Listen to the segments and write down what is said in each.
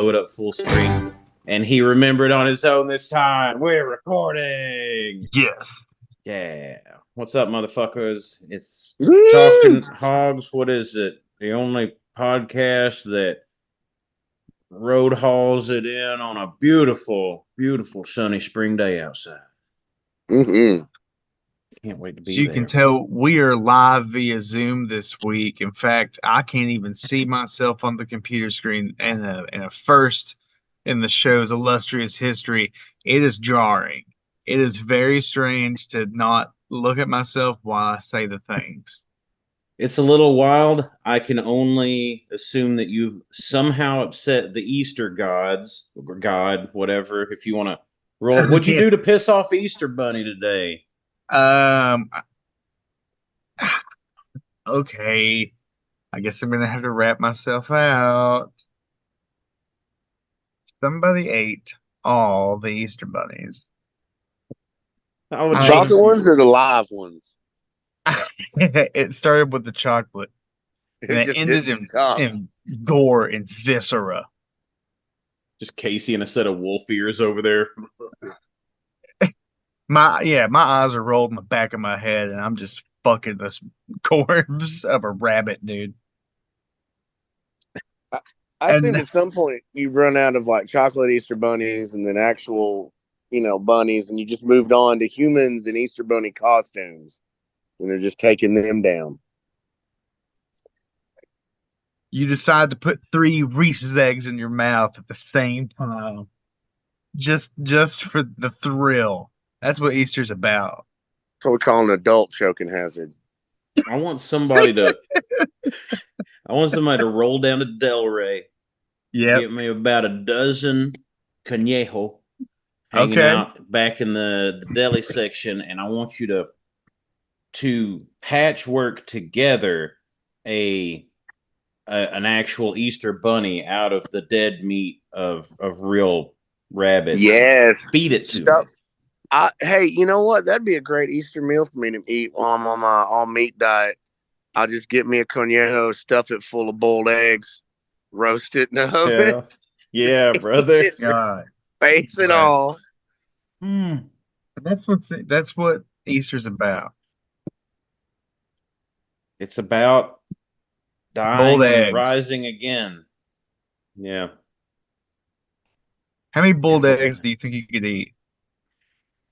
blow it up full screen. And he remembered on his own this time. We're recording. Yes. Yeah. What's up, motherfuckers? It's Woo! Talking Hogs. What is it? The only podcast that road hauls it in on a beautiful, beautiful sunny spring day outside. Mm-hmm. Can't wait to be So you there. can tell we are live via Zoom this week. In fact, I can't even see myself on the computer screen. And a first in the show's illustrious history, it is jarring. It is very strange to not look at myself while I say the things. It's a little wild. I can only assume that you've somehow upset the Easter gods, or God, whatever, if you want to roll. What'd you do to piss off Easter Bunny today? Okay. I guess I'm gonna have to wrap myself out. Somebody ate all the Easter bunnies. The chocolate ones or the live ones? It started with the chocolate. And it just ended in gore and viscera. Just Casey and a set of wolf ears over there. My eyes are rolled in the back of my head, and I'm just fucking this corpse of a rabbit, dude. I think at some point you run out of like chocolate Easter bunnies and then actual, bunnies, and you just moved on to humans and Easter bunny costumes, and they're just taking them down. You decide to put 3 Reese's eggs in your mouth at the same time, just for the thrill. That's what Easter's about. That's what we call an adult choking hazard. I want somebody to roll down to Delray. Yeah. Get me about a dozen conejo hanging out back in the deli section, and I want you to patchwork together an actual Easter bunny out of the dead meat of real rabbits. Yes. Feed it to me. Hey, you know what? That'd be a great Easter meal for me to eat while I'm on my all-meat diet. I'll just get me a conejo, stuff it full of boiled eggs, roast it in the oven. Yeah, brother. God. Face and all. That's what Easter's about. It's about dying and rising again. Yeah. How many boiled eggs do you think you could eat?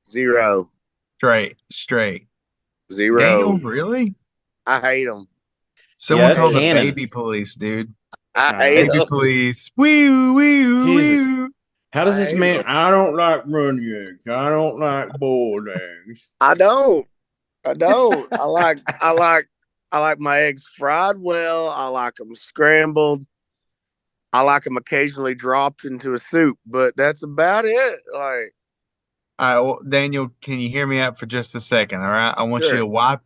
0. Straight. 0. Daniel, really? I hate them. Someone called the baby police, dude. I hate baby police. Wee. How does this man? I don't like runny eggs. I don't like boiled eggs. I don't. I like my eggs fried well. I like them scrambled. I like them occasionally dropped into a soup, but that's about it. Like, all right, well, Daniel, can you hear me out for just a second? All right, I want you to wipe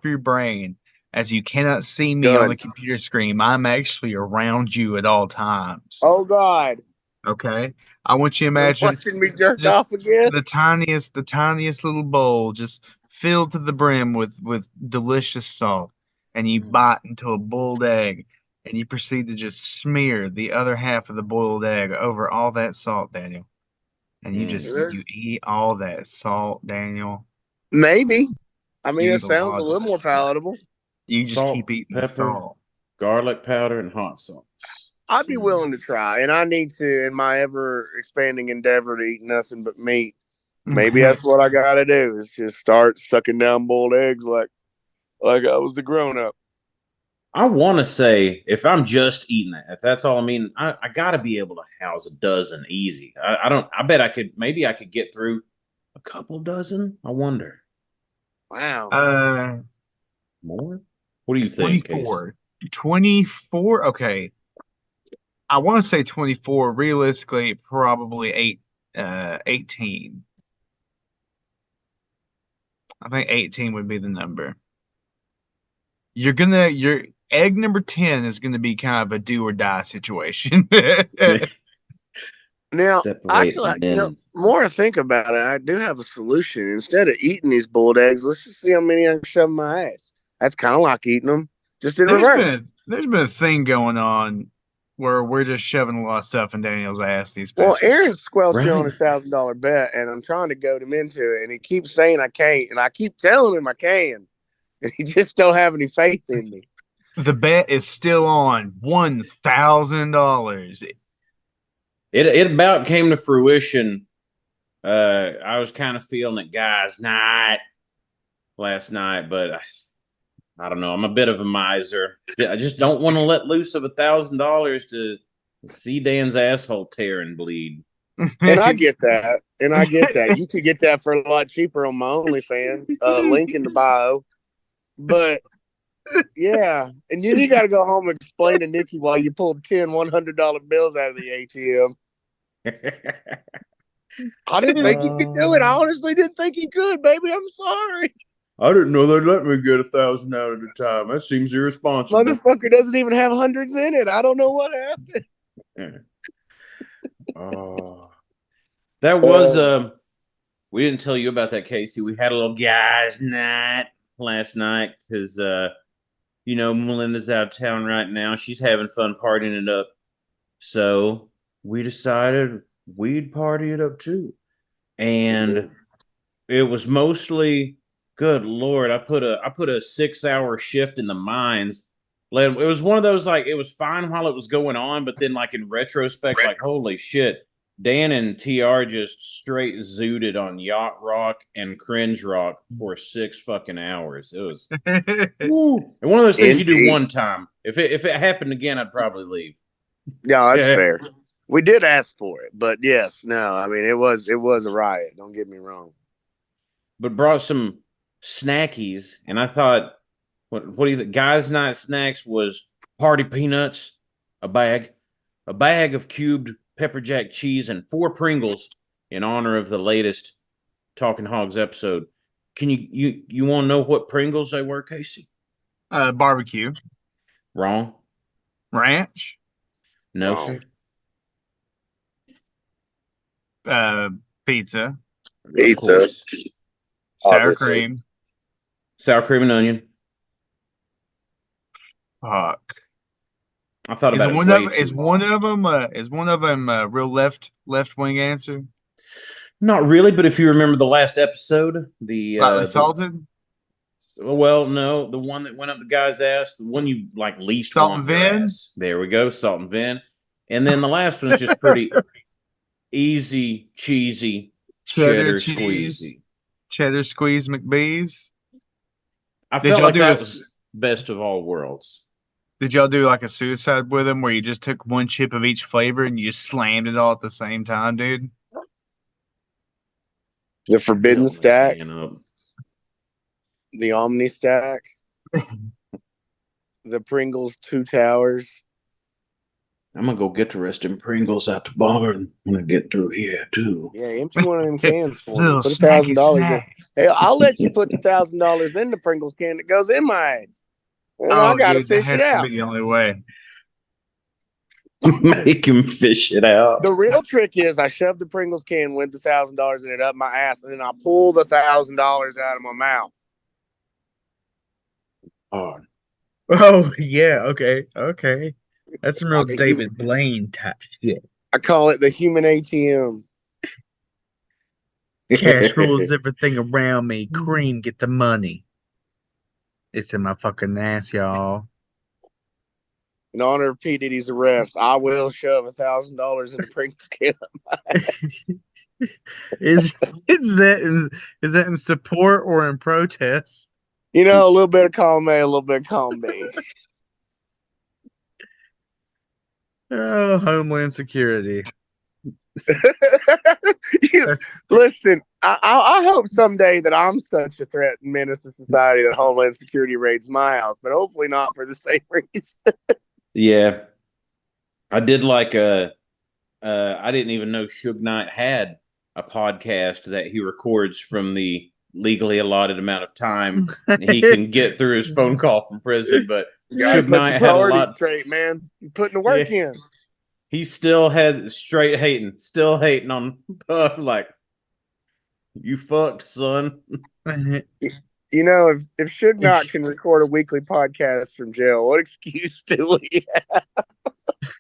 your brain. As you cannot see me on the computer screen, I'm actually around you at all times. Oh God. Okay. I want you to imagine watching me jerk off again. The tiniest little bowl, just filled to the brim with delicious salt, and you bite into a boiled egg, and you proceed to just smear the other half of the boiled egg over all that salt, Daniel. And you eat all that salt, Daniel. Maybe. I mean, it sounds a little more palatable. You just keep eating pepper, salt, garlic powder, and hot sauce. I'd be willing to try, and I need to, in my ever expanding endeavor to eat nothing but meat. Maybe that's what I got to do, is just start sucking down boiled eggs like I was the grown up. I want to say, if I'm just eating it, if that's all I mean, I got to be able to house a dozen easy. I bet I could, maybe I could get through a couple dozen. I wonder. Wow. More? What do you think? 24. 24? Okay. I want to say 24. Realistically, probably 18. I think 18 would be the number. Your egg number 10 is gonna be kind of a do or die situation. Now, actually, more I think about it, I do have a solution. Instead of eating these boiled eggs, let's just see how many I can shove in my ass. That's kind of like eating them, just in reverse. There's been a thing going on where we're just shoving a lot of stuff in Daniel's ass these Well, past Aaron's squelching on Right. his $1,000 bet, and I'm trying to goad him into it, and he keeps saying I can't, and I keep telling him I can, and he just don't have any faith in me. The bet is still on $1,000. It about came to fruition. I was kind of feeling it, guys, night last night, but I don't know. I'm a bit of a miser. I just don't want to let loose of $1,000 to see Dan's asshole tear and bleed. And I get that. And I get that. You could get that for a lot cheaper on my OnlyFans. Link in the bio. But yeah. And then you got to go home and explain to Nikki why you pulled 10 $100 bills out of the ATM. I didn't think he could do it. I honestly didn't think he could, baby. I'm sorry. I didn't know they'd let me get 1,000 out at a time. That seems irresponsible. Motherfucker doesn't even have hundreds in it. I don't know what happened. Oh, that was we didn't tell you about that, Casey. We had a little guys' night last night because Melinda's out of town right now. She's having fun partying it up. So we decided we'd party it up too. And it was mostly, good Lord, I put a 6-hour shift in the mines. It was one of those, like, it was fine while it was going on, but then, like, in retrospect, like, holy shit, Dan and TR just straight zooted on Yacht Rock and Cringe Rock for 6 fucking hours. It was woo. And one of those things you do one time. If it happened again, I'd probably leave. No, that's fair. We did ask for it, but yes, no, I mean it was a riot. Don't get me wrong. But brought some snackies, and I thought, what do you think? Guys' night snacks was party peanuts, a bag of cubed pepper jack cheese, and 4 Pringles in honor of the latest Talking Hogs episode. Can you want to know what Pringles they were, Casey? Barbecue. Wrong. Ranch. No, Wrong. sir. Pizza. Pizza. Sour cream. Sour cream and onion. Fuck. I thought about is one of them a real left wing answer? Not really, but if you remember the last episode, the salted. Well, no, the one that went up the guy's ass, the one you like least Salt want and their Vin. ass. There we go, salt and Vin. And then the last one is just pretty easy, cheesy, cheddar squeezy. Cheddar squeeze McBee's. I felt like that was best of all worlds. Did y'all do like a suicide with them where you just took one chip of each flavor and you just slammed it all at the same time, dude? The Forbidden Stack. The Omni Stack. The Pringles 2 Towers. I'm gonna go get the rest of them Pringles out the barn when I get through here too. Yeah, empty one of them cans for me. Put $1,000 in. Hey, I'll let you put the $1,000 in the Pringles can that goes in my ass. And I gotta fish it out. Be the only way. Make him fish it out. The real trick is I shove the Pringles can with the $1,000 in it up my ass, and then I pull the $1,000 out of my mouth. Oh yeah, okay. That's some real David Blaine type shit. I call it the human ATM. Cash rules everything around me. Cream, get the money. It's in my fucking ass, y'all. In honor of P. Diddy's arrest, I will shove $1,000 in the Pringles can. Is that in support or in protest? A little bit of column A, a little bit of column B. Oh, Homeland Security. Listen, I hope someday that I'm such a threat and menace to society that Homeland Security raids my house, but hopefully not for the same reason. Yeah. I did like I didn't even know Suge Knight had a podcast that he records from the legally allotted amount of time he can get through his phone call from prison, but Suge Knight had a lot straight, man. You're putting the work in. He still had straight hating on Puff, like, you fucked, son. If Suge Knight can record a weekly podcast from jail, what excuse do we have?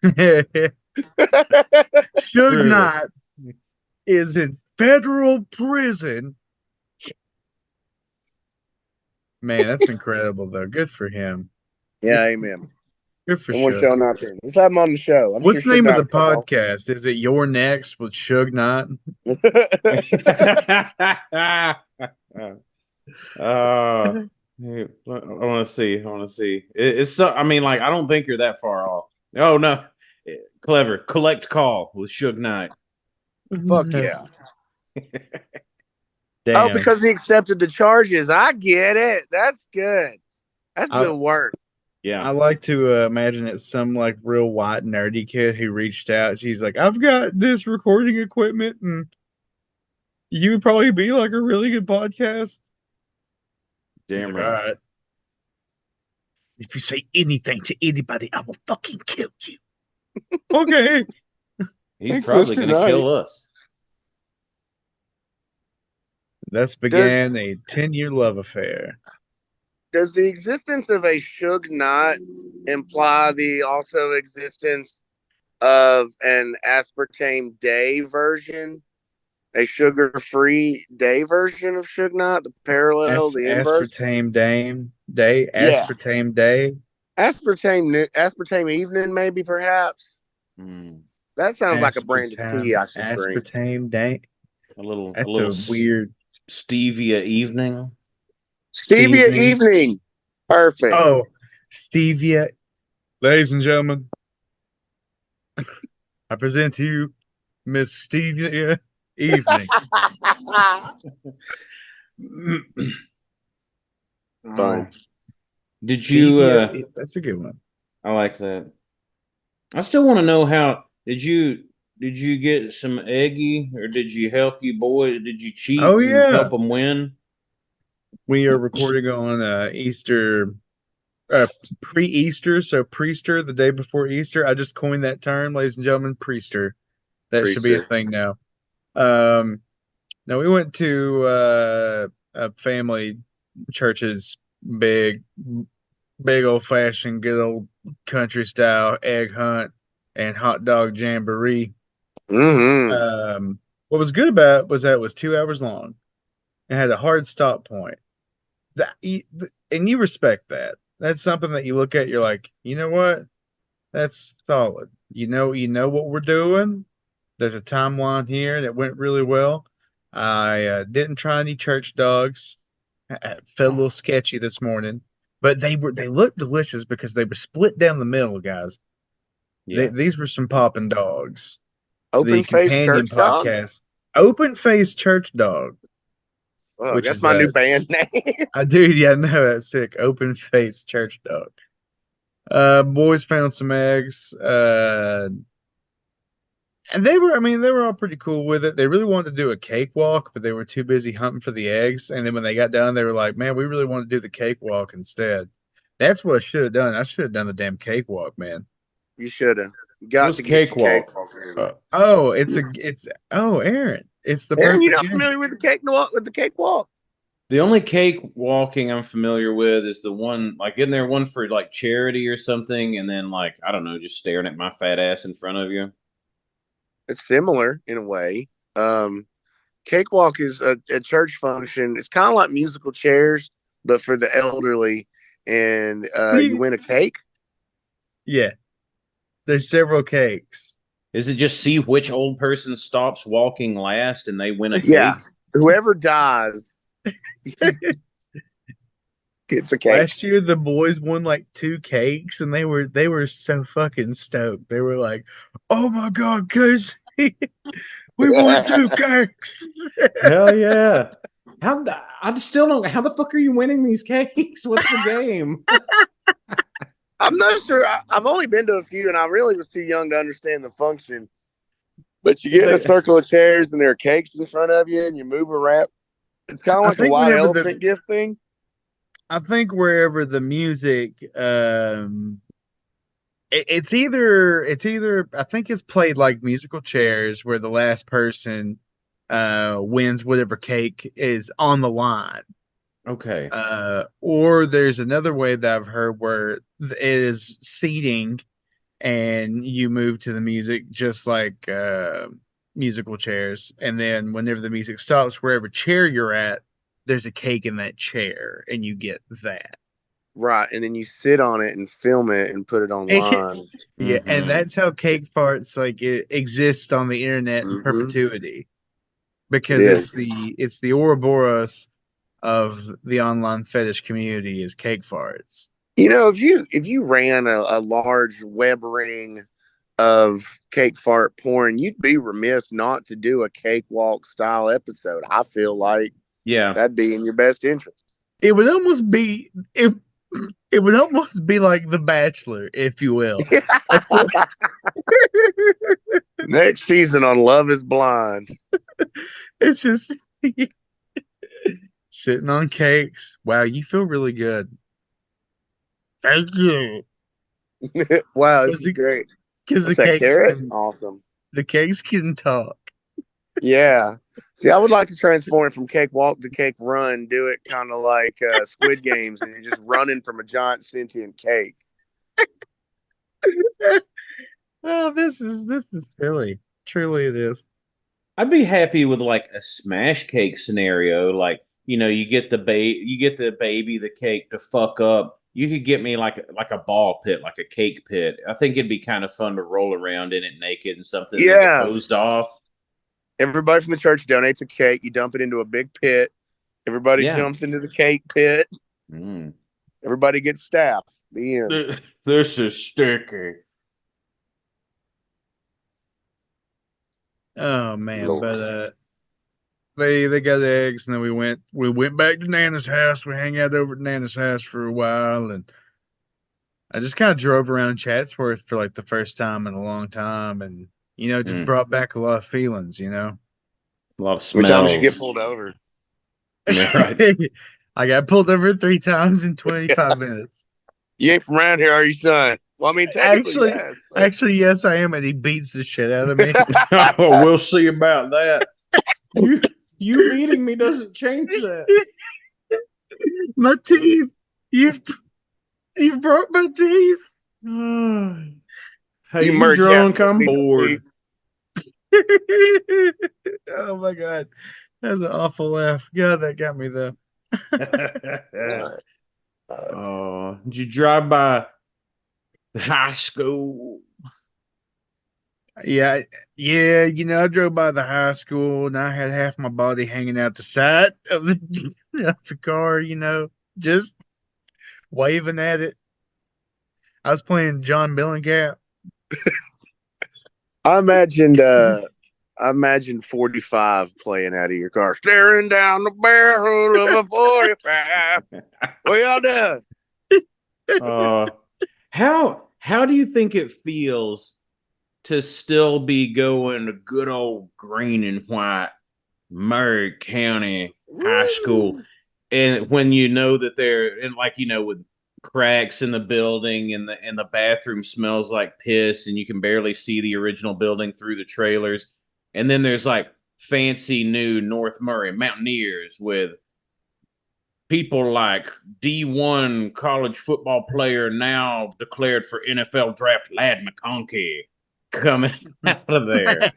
Suge Really? Knight is in federal prison. Man, that's incredible, though. Good for him. Yeah, amen. Good for Someone Suge. showing out there. Let's have him on the show. I'm What's sure the name of the Suge Knight podcast? Is it Your Next with Suge Knight? I want to see. I want to see. It's so. I mean, like, I don't think you're that far off. Oh no, clever. Collect call with Suge Knight. Fuck yeah. Damn. Oh, because he accepted the charges. I get it. That's good. That's good work. Yeah. I like to imagine it's some like real white nerdy kid who reached out. She's like, I've got this recording equipment and you would probably be like a really good podcast. Damn like, right. all right. If you say anything to anybody, I will fucking kill you. Okay. He's probably going to kill us. Thus began a 10-year love affair. Does the existence of a Suge Knight imply the also existence of an aspartame day version? A sugar-free day version of Suge Knight? The parallel, the inverse? Aspartame day? Aspartame day? Aspartame evening, maybe, perhaps? That sounds like a brand of tea I should drink. Aspartame day? That's a weird... Stevia evening. Stevia evening. Perfect. Oh, Stevia. Ladies and gentlemen, I present to you Miss Stevia Evening. Fun. Did you? That's a good one. I like that. I still want to know how did you get some eggy, or did you help you boys? Did you cheat? Oh and yeah, help them win. We are recording on Easter, pre-Easter, so Priester, the day before Easter. I just coined that term, ladies and gentlemen, Priester. That should be a thing now. Now we went to a family church's big old fashioned, good old country style egg hunt and hot dog jamboree. Mm-hmm. What was good about it was that it was 2 hours long. It had a hard stop point. And you respect that. That's something that you look at. You're like, you know what? That's solid. You know what we're doing. There's a timeline here, and it went really well. I didn't try any church dogs. I felt a little sketchy this morning, but they looked delicious because they were split down the middle, guys. Yeah. These were some popping dogs. Open face church podcast. Open face church dog. Fuck, that's my new band name. Dude, yeah, no, that's sick. Open face church dog. Boys found some eggs. And they were all pretty cool with it. They really wanted to do a cakewalk, but they were too busy hunting for the eggs. And then when they got done, they were like, man, we really want to do the cakewalk instead. That's what I should have done. I should have done the damn cakewalk, man. You should have. You got to cakewalk. Aaron. It's the Aaron, you're not familiar with the cakewalk? The only cake walking I'm familiar with is the one, like, isn't there one for like charity or something? And then, like, I don't know, just staring at my fat ass in front of you. It's similar in a way. Cakewalk is a church function. It's kind of like musical chairs, but for the elderly. And you win a cake. Yeah. There's several cakes. Is it just see which old person stops walking last and they win a cake? Yeah. Whoever dies gets a cake. Last year the boys won like 2 cakes and they were so fucking stoked. They were like, oh my god, cuz we won 2 cakes. Hell yeah. I still don't, how the fuck are you winning these cakes? What's the game? I'm not sure. I've only been to a few, and I really was too young to understand the function. But you get in a circle of chairs, and there are cakes in front of you, and you move around. It's kind of like a white elephant gift thing. I think wherever the music, it's either. I think it's played like musical chairs, where the last person wins whatever cake is on the line. Okay. Or there's another way that I've heard where it is seating, and you move to the music just like musical chairs. And then whenever the music stops, wherever chair you're at, there's a cake in that chair, and you get that. Right, and then you sit on it and film it and put it online. Yeah, and that's how cake farts like it exists on the internet in Mm-hmm. perpetuity, It because is. it's the Ouroboros of the online fetish community is cake farts. You know, if you ran a large web ring of cake fart porn, you'd be remiss not to do a cakewalk style episode. I feel like that'd be in your best interest. It would almost be it would almost be like The Bachelor, if you will. Next season on Love is Blind. It's just sitting on cakes. Wow, you feel really good. Thank you. Wow, this is great. Because the cakes awesome. The cakes can talk. Yeah. See, I would like to transform it from cakewalk to cake run. Do it kind of like Squid Games, and you're just running from a giant sentient cake. Oh, this is silly. Truly, it is. I'd be happy with like a smash cake scenario. Like, you get the baby, the cake to fuck up. You could get me like a ball pit, like a cake pit. I think it'd be kind of fun to roll around in it naked and something. Yeah. Hosed off. Everybody from the church donates a cake. You dump it into a big pit. Everybody jumps into the cake pit. Everybody gets staffed. The end. This is sticky. Oh man, Lord. But they got eggs, and then we went back to Nana's house. We hang out over at Nana's house for a while, and I just kind of drove around Chatsworth for like the first time in a long time, and just brought back a lot of feelings. A lot of smells. Which time did you get pulled over? Yeah, right. I got pulled over 3 times in 25 minutes. You ain't from around here, are you, son? Well, I mean, actually, yes, I am, and he beats the shit out of me. Oh, we'll see about that. You beating me doesn't change that. My teeth. You broke my teeth. Hey, you drunk? I'm bored. Oh my god, that's an awful laugh. God, that got me though. Did you drive by the high school? Yeah. I drove by the high school, and I had half my body hanging out the side of the car. Just waving at it. I was playing John Mellencamp. I imagined 45 playing out of your car, staring down the barrel of a 45. What y'all doing? How do you think it feels to still be going to good old green and white Murray County High School, and when you know that they're with cracks in the building, and the bathroom smells like piss, and you can barely see the original building through the trailers, and then there's like fancy new North Murray Mountaineers with people like D1 college football player now declared for NFL draft Ladd McConkey coming out of there.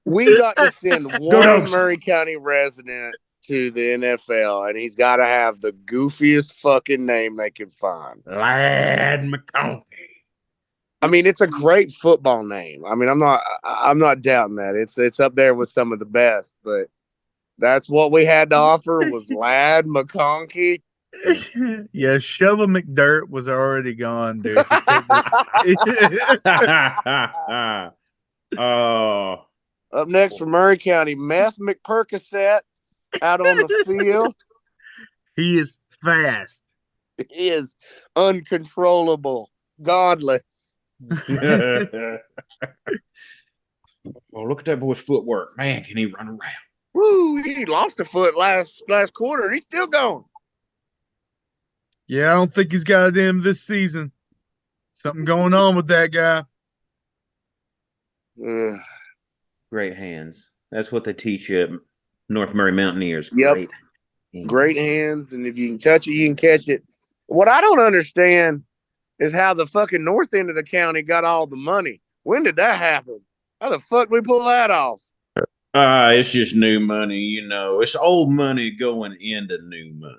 We got to send one Murray County resident to the NFL, and he's got to have the goofiest fucking name they can find. Ladd McConkey. I mean, it's a great football name. I mean, I'm not doubting that. It's up there with some of the best, but that's what we had to offer was Ladd McConkey. Yeah, Shovel McDirt was already gone, dude. Up next for Murray County, Meth McPercocet out on the field. He is fast. He is uncontrollable, godless. Oh, look at that boy's footwork. Man, can he run around? Woo, he lost a foot last quarter, and he's still going. Yeah, I don't think he's got it in this season. Something going on with that guy. Great hands. That's what they teach you at North Murray Mountaineers. Yep. Great hands, and if you can touch it, you can catch it. What I don't understand is how the fucking north end of the county got all the money. When did that happen? How the fuck we pull that off? It's just new money, It's old money going into new money.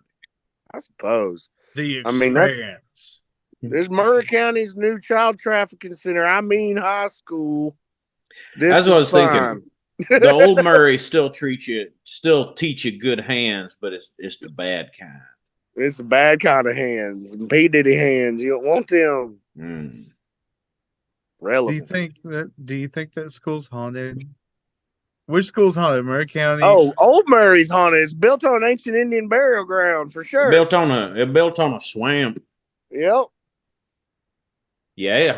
I suppose. The expanse. There's Murray County's new child trafficking center. I mean, high school. That's what I was thinking. The old Murray still teach you good hands, but it's the bad kind. It's the bad kind of hands, P. Diddy hands. You don't want them. Relevant. Do you think that school's haunted? Which school's haunted? Murray County? Oh, Old Murray's haunted. It's built on an ancient Indian burial ground for sure. Built on a swamp. Yep. Yeah, it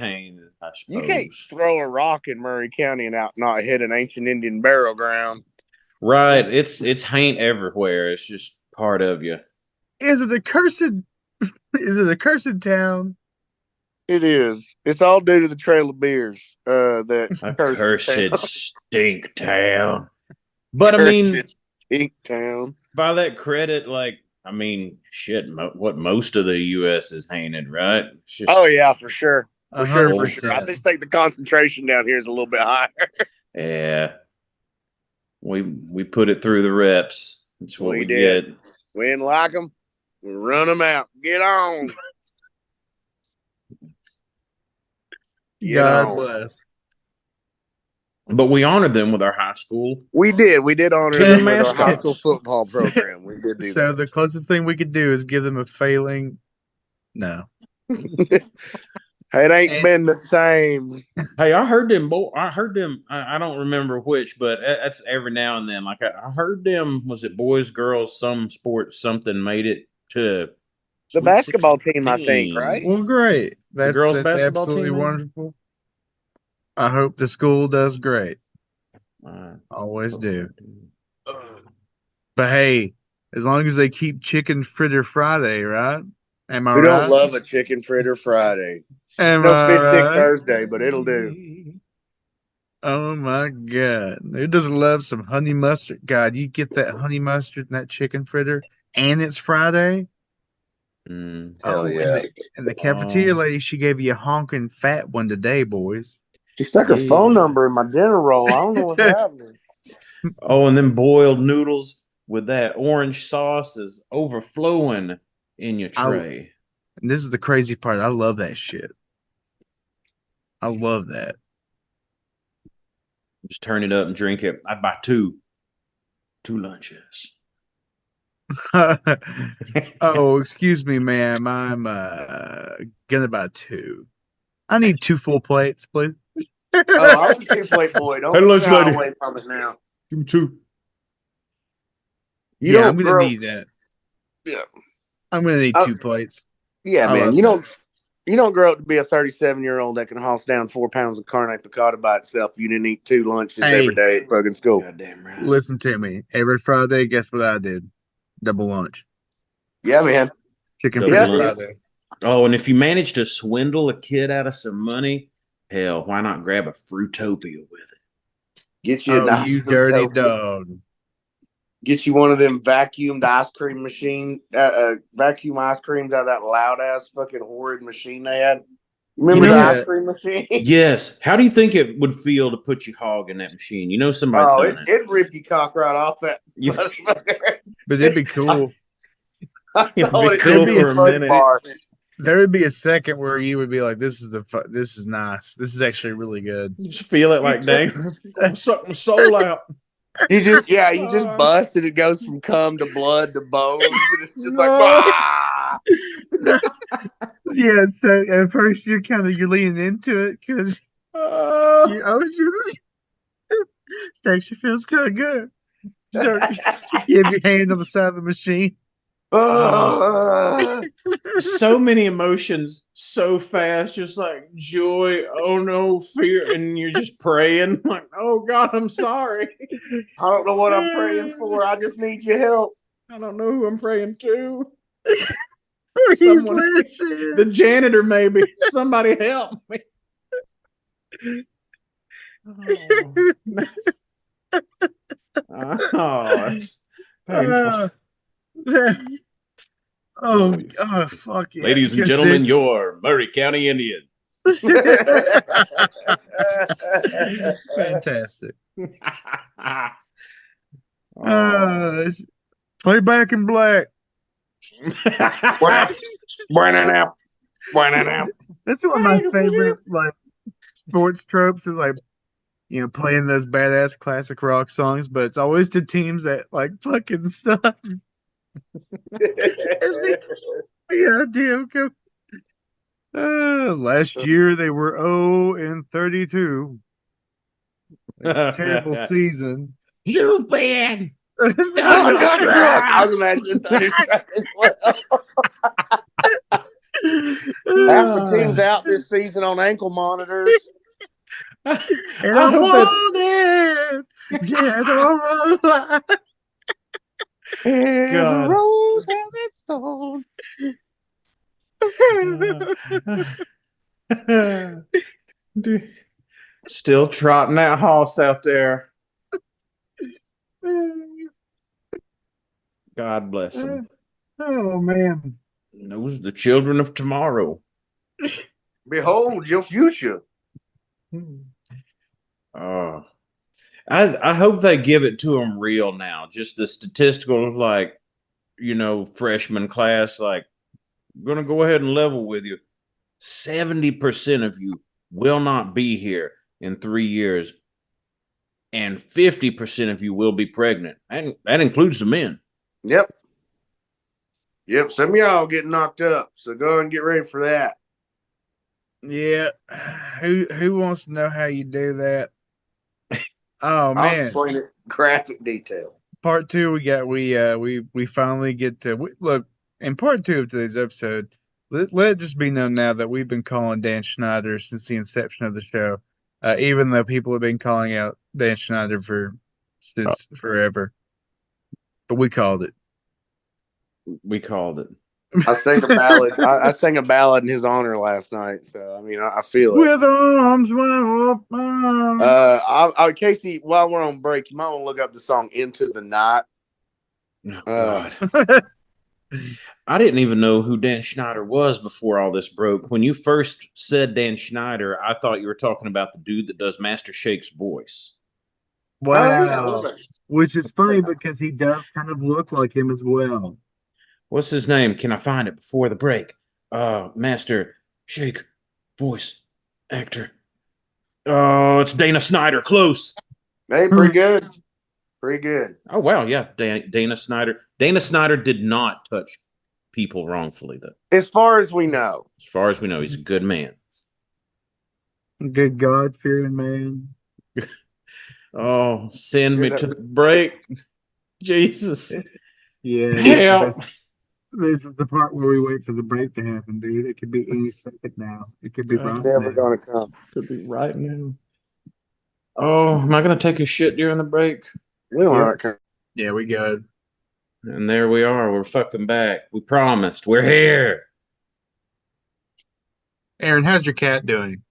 ain't. I suppose. You can't throw a rock in Murray County and not hit an ancient Indian burial ground. Right. It's haint everywhere. It's just part of you. Is it a cursed town? It is. It's all due to the Trail of Beers. That cursed stink town. But I mean, stink town. By that credit, shit. What most of the U.S. is hainted, right? Oh yeah, for sure. For 100%. sure. I just think the concentration down here is a little bit higher. Yeah. We put it through the reps. That's what we did. We didn't like them. We run them out. Get on. God bless. But we honored them with our high school. We did. We did honor them with our high school football program. We did do that. So the closest thing we could do is give them a failing. No. It ain't been the same. Hey, I heard them. I don't remember which, but that's every now and then. Like I heard them. Was it boys, girls, some sports, something made it to the basketball team? I think, right? Well, great. That's basketball absolutely team, wonderful. I hope the school does great. Always do. But hey, as long as they keep Chicken Fritter Friday, right? Am I right? We don't love a Chicken Fritter Friday. It's no Fish Stick Thursday, but it'll do. Oh my God. Who doesn't love some honey mustard? God, you get that honey mustard and that chicken fritter, and it's Friday. Hell yeah. And the cafeteria lady, she gave you a honking fat one today, boys. She stuck her phone number in my dinner roll. I don't know what's happening. Oh, and then boiled noodles with that orange sauce is overflowing in your tray. And this is the crazy part. I love that shit. I love that. Just turn it up and drink it. I'd buy two lunches. Oh, excuse me, ma'am. I'm gonna buy two. I need 2 full plates, please. Oh, I was a 2-plate boy. Don't shy away from it now. Give me 2. I'm gonna need that. Yeah, I'm gonna need 2 plates. Yeah, man. You don't grow up to be a 37-year-old that can hoss down 4 pounds of carne picada by itself. You didn't eat 2 lunches every day at fucking school. Goddamn right. Listen to me. Every Friday, guess what I did? Double lunch. Yeah, man. Chicken Friday. Oh, and if you manage to swindle a kid out of some money, hell, why not grab a Fruitopia with it? Get you you dirty dog. Get you one of them vacuumed ice cream machine, vacuum ice creams out of that loud ass fucking horrid machine they had. Remember the ice cream machine? Yes. How do you think it would feel to put your hog in that machine? Somebody's done it. It'd rip your cock right off that. But it'd be cool. It'd be cool for a minute. There would be a second where you would be like, "This is nice. This is actually really good." You just feel it like, dang, I'm sucking my soul out. You just bust and it goes from cum to blood to bones and it's just like yeah, so at first you're leaning into it because it actually feels kind of good. So you have your hand on the side of the machine. So many emotions so fast, just like joy, oh no, fear, and you're just praying like, oh God, I'm sorry. I don't know what I'm praying for. I just need your help. I don't know who I'm praying to. Someone, the janitor, maybe. Somebody help me. Oh, it's painful. Oh, fuck yeah. Ladies and gentlemen, your Murray County Indian. Fantastic. Play Back in Black. That's one of my favorite like sports tropes is like, you know, playing those badass classic rock songs, but it's always to teams that like fucking suck. Yeah, damn. Last year they were 0-32. Terrible season. You bad. Thunderstruck. I was imagining Thunderstruck as well. Half the team's out this season on ankle monitors. And I hope that's dead or alive. Every rose has its thorn. Still trotting that horse out there. God bless them. Oh man. Those are the children of tomorrow. Behold your future. I hope they give it to them real now. Just the statistical, like, you know, freshman class, like, I'm going to go ahead and level with you. 70% of you will not be here in 3 years, and 50% of you will be pregnant. And that includes the men. Yep. Some of y'all get knocked up, so go and get ready for that. Yeah. Who wants to know how you do that? Oh I'll man. explain it in graphic detail. Part 2, we finally get to look in part 2 of today's episode. Let it just be known now that we've been calling Dan Schneider since the inception of the show, even though people have been calling out Dan Schneider since forever. But we called it. We called it. I sang a ballad. I sang a ballad in his honor last night, so I mean, I feel it. With arms wide open. Casey, while we're on break, you might want to look up the song "Into the Night." Oh, God. I didn't even know who Dan Schneider was before all this broke. When you first said Dan Schneider, I thought you were talking about the dude that does Master Shake's voice. Wow. Which is funny because he does kind of look like him as well. What's his name? Can I find it before the break? Master Shake voice actor. Oh, it's Dana Snyder. Close. Hey, pretty good. Pretty good. Oh, wow. Yeah. Dana Snyder. Dana Snyder did not touch people wrongfully, though. As far as we know. As far as we know, he's a good man. Good God-fearing man. Oh, send me to the break. Jesus. Yeah. Help. This is the part where we wait for the break to happen, dude. It could be any second now. It could be right now. Never gonna come. Could be right now. Oh, am I gonna take a shit during the break? We don't come. Yeah, we good. And there we are. We're fucking back. We promised. We're here. Aaron, how's your cat doing?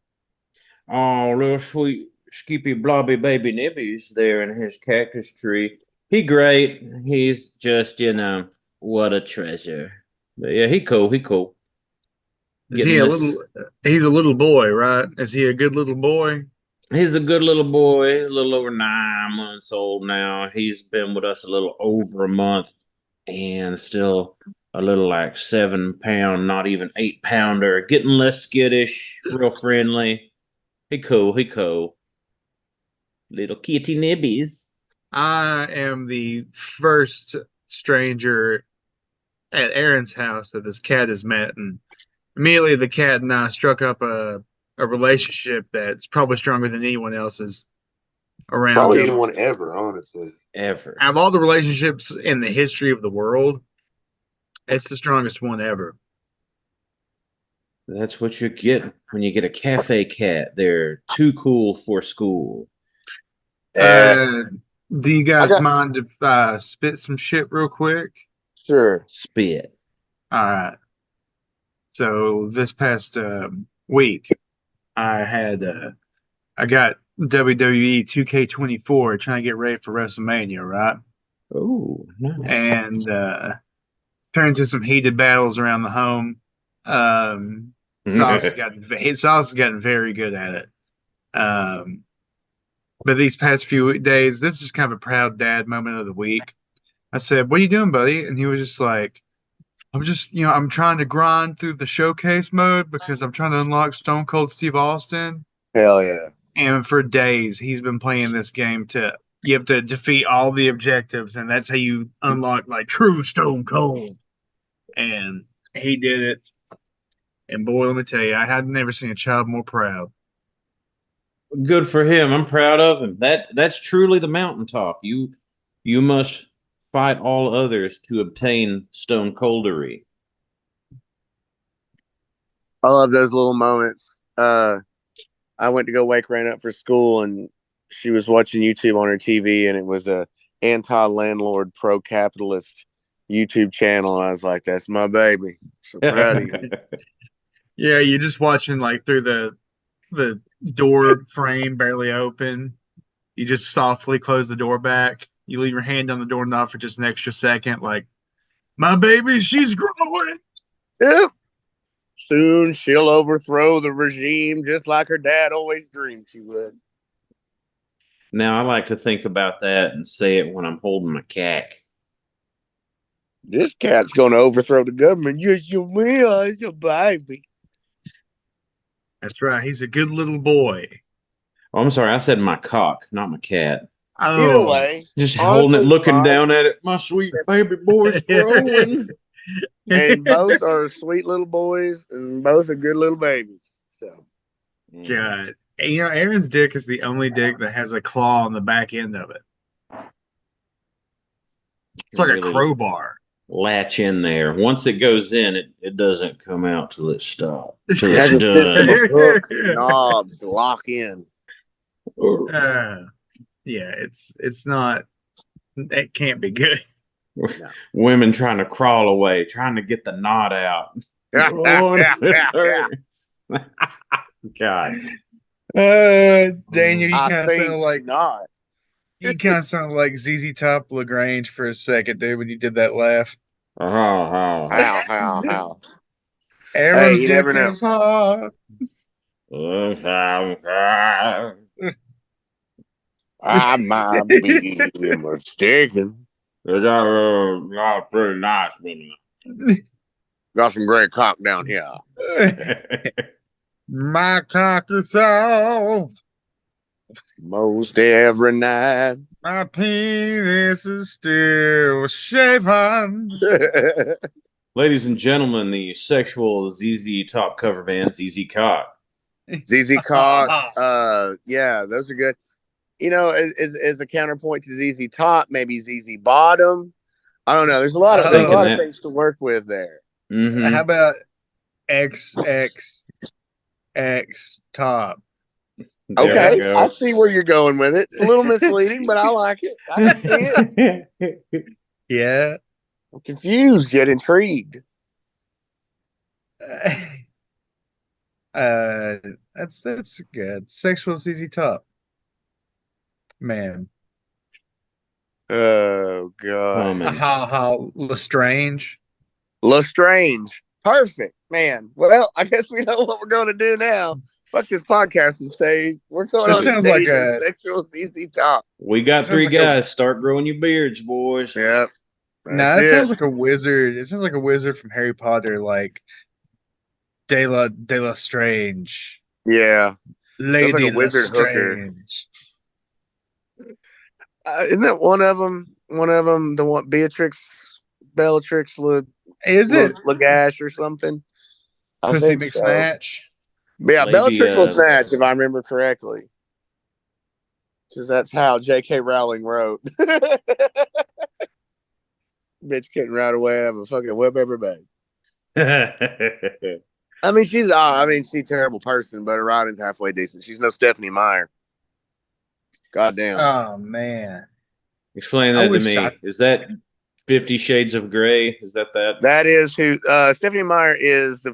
Oh, little sweet skippy blobby baby nibbies there in his cactus tree. He great. He's just, you know, what a treasure. But yeah, he cool. He cool. Is he he's a little boy, right? Is he a good little boy? He's a good little boy. He's a little over 9 months old now. He's been with us a little over a month and still a little like 7-pound, not even 8-pounder, getting less skittish, real friendly. He cool. He cool. Little kitty nibbies. I am the first stranger at Aaron's house that this cat has met, and immediately the cat and I struck up a relationship that's probably stronger than anyone else's around. Probably anyone ever, honestly. Ever. Out of all the relationships in the history of the world, it's the strongest one ever. That's what you get when you get a cafe cat. They're too cool for school. Do you guys mind if I spit some shit real quick? Sure. Spit. All right. So this past week, I got WWE 2K24 trying to get ready for WrestleMania, right? Oh, nice. And turned into some heated battles around the home. Sauce has gotten very good at it. But these past few days, this is just kind of a proud dad moment of the week. I said, "What are you doing, buddy?" And he was just like, "I'm just, I'm trying to grind through the showcase mode because I'm trying to unlock Stone Cold Steve Austin." Hell yeah. And for days, he's been playing this game you have to defeat all the objectives, and that's how you unlock like true Stone Cold. And he did it. And boy, let me tell you, I had never seen a child more proud. Good for him. I'm proud of him. That's truly the mountaintop. You must fight all others to obtain stone coldery. I love those little moments. I went to go wake Rain up for school, and she was watching YouTube on her TV, and it was a anti-landlord, pro-capitalist YouTube channel. And I was like, "That's my baby." So proud of you. Yeah, you're just watching like through the door frame barely open. You just softly close the door back. You leave your hand on the doorknob for just an extra second, like, my baby, she's growing. Yep. Soon she'll overthrow the regime just like her dad always dreamed she would. Now I like to think about that and say it when I'm holding my cat. This cat's going to overthrow the government. Yes, you will. It's your baby. That's right. He's a good little boy. Oh, I'm sorry. I said my cock, not my cat. Oh. Either way. Just holding it, looking down at it. My sweet baby boy's growing. And both are sweet little boys, and both are good little babies. So, God. Aaron's dick is the only dick that has a claw on the back end of it. It's like really a crowbar. Latch in there. Once it goes in, it doesn't come out till it stops. Till it has it's a done. system of hooks and knobs to lock in. Yeah, it's not. It can't be good. No. Women trying to crawl away, trying to get the knot out. It hurts. God. Daniel, you kind of sound like not. You kind of sound like ZZ Top LaGrange for a second, dude, when you did that laugh. How? Aaron's dick is hot. I might be mistaken. Got pretty nice, got some great cock down here. My cock is soft. Most every night. My penis is still shaven. Ladies and gentlemen, the sexual ZZ Top cover band, ZZ Cock. ZZ Cock. Yeah, those are good. As a counterpoint to ZZ Top, maybe ZZ Bottom. I don't know. There's a lot of things to work with there. Mm-hmm. How about XXX Top? Okay, I see where you're going with it. It's a little misleading, but I like it. I can see it. Yeah. I'm confused yet intrigued. That's good. Sexual ZZ Top. Man. Oh God. How Lestrange. Lestrange. Perfect, man. Well, I guess we know what we're going to do now. Fuck this podcast and say we're going on stage like a sexual ZZ Top. We got three guys. Start growing your beards, boys. Yep. That sounds like a wizard. It sounds like a wizard from Harry Potter, like De La Strange. Yeah. Lady like a wizard hooker. Isn't that one of them? One of them, the one Bellatrix Lagash or something. Pussy McSnatch. So. Yeah, Bellatrix will snatch if I remember correctly. Because that's how J.K. Rowling wrote. Bitch couldn't ride away have a fucking whip everybody. I mean, she's a terrible person, but her writing's halfway decent. She's no Stephanie Meyer. Goddamn. Oh man. Explain that to me. Is that 50 Shades of Grey? Is that? That is who Stephanie Meyer is the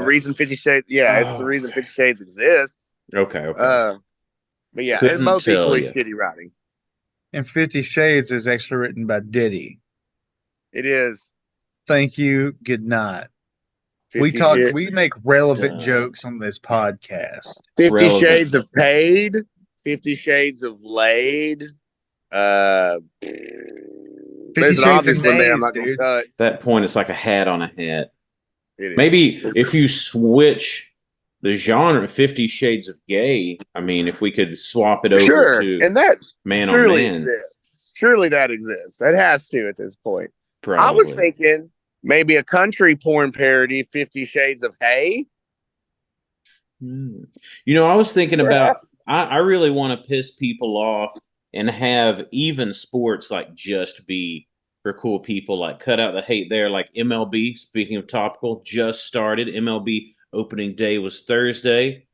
reason 50 Shades. Yeah, it's the reason 50 Shades exists. Okay. But yeah, it's both equally shitty writing. And 50 Shades is actually written by Diddy. It is. Thank you. Good night. 50 We make relevant jokes on this podcast. 50 Shades of Paid, 50 Shades of Laid. 50 There's an Shades obvious of one there. I'm Days, not going to dude. touch. At that point, it's like a hat on a hat. It is. Maybe if you switch the genre, 50 Shades of Gay. I mean, if we could swap it over to and that man surely on man, exists. Surely that exists. That has to at this point. probably. I was thinking maybe a country porn parody, 50 Shades of Hay. You know, I was thinking about. I really want to piss people off and have even sports like just be for cool people. Like cut out the hate there. Like MLB. Speaking of topical, just started. MLB opening day was Thursday.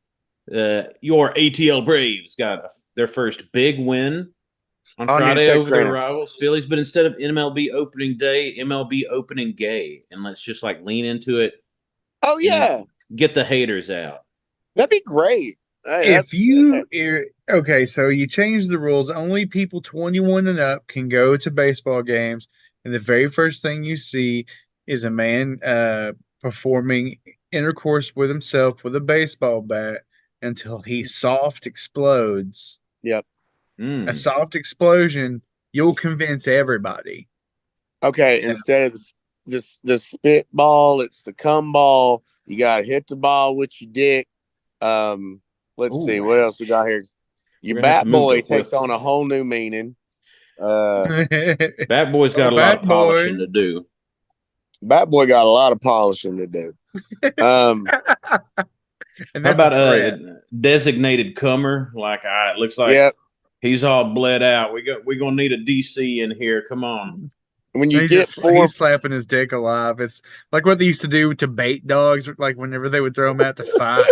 Your ATL Braves got their first big win on Friday over their rivals, Phillies. But instead of MLB opening day, MLB opening gay, and let's just like lean into it. Oh yeah, get the haters out. That'd be great. Okay, so you change the rules. Only people 21 and up can go to baseball games, and the very first thing you see is a man performing intercourse with himself with a baseball bat until he soft explodes. Yep. A soft explosion, you'll convince everybody. Okay, instead of the spitball, it's the cum ball. You gotta hit the ball with your dick. Let's see what else we got here. Your bat boy takes on a whole new meaning. Bat boy's got a lot of polishing to do. Bat boy got a lot of polishing to do. And how about a designated cummer? Like, it looks like he's all bled out. We're gonna need a DC in here. Come on. When you he's slapping his dick alive. It's like what they used to do to bait dogs, like whenever they would throw them out to fight.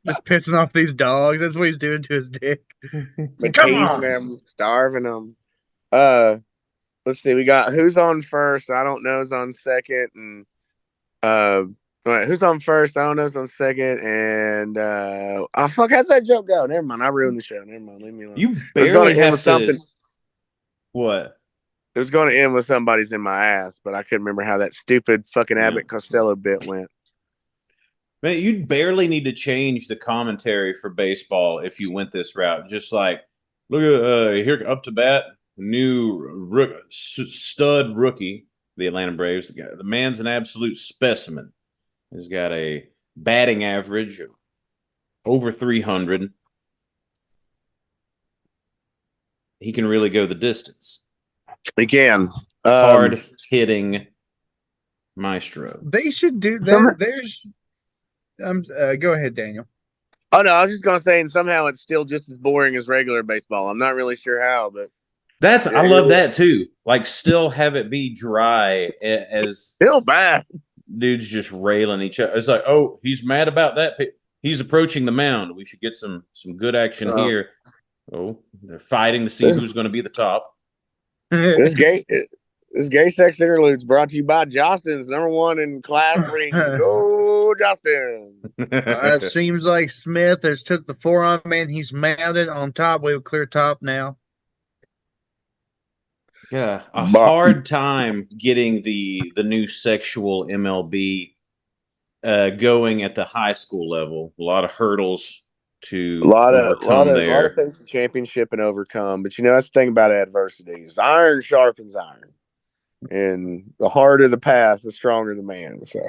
Just pissing off these dogs. That's what he's doing to his dick. Come on, them, starving them. Let's see. We got who's on first. I don't know. Who's on second, and who's on first? I don't know. Who's on second, and fuck. How's that joke go? Never mind. I ruined the show. Never mind. Leave me alone. You barely have something. What? It was going to end with somebody's in my ass, but I couldn't remember how that stupid fucking Abbott Costello bit went. Man, you'd barely need to change the commentary for baseball if you went this route. Just like, look at here up to bat, new stud rookie, the Atlanta Braves. The man's an absolute specimen. He's got a batting average of over 300. He can really go the distance. He can. Hard hitting maestro. They should do that. There's. Go ahead, Daniel. Oh no, I was just gonna say, and somehow it's still just as boring as regular baseball. I'm not really sure how, but I love that too. Like, still have it be dry as still bad. Dudes just railing each other. It's like, oh, he's mad about that. He's approaching the mound. We should get some good action here. Oh, they're fighting to see who's going to be the top. This gay sex interlude's brought to you by Justin's #1 in class ranking. Go, Justin. It seems like Smith has took the forearm man. He's mounted on top. We have a clear top now. Yeah, hard time getting the new sexual MLB going at the high school level. A lot of hurdles to overcome there. A lot of things to championship and overcome. But that's the thing about adversity is iron sharpens iron. And the harder the path, the stronger the man. So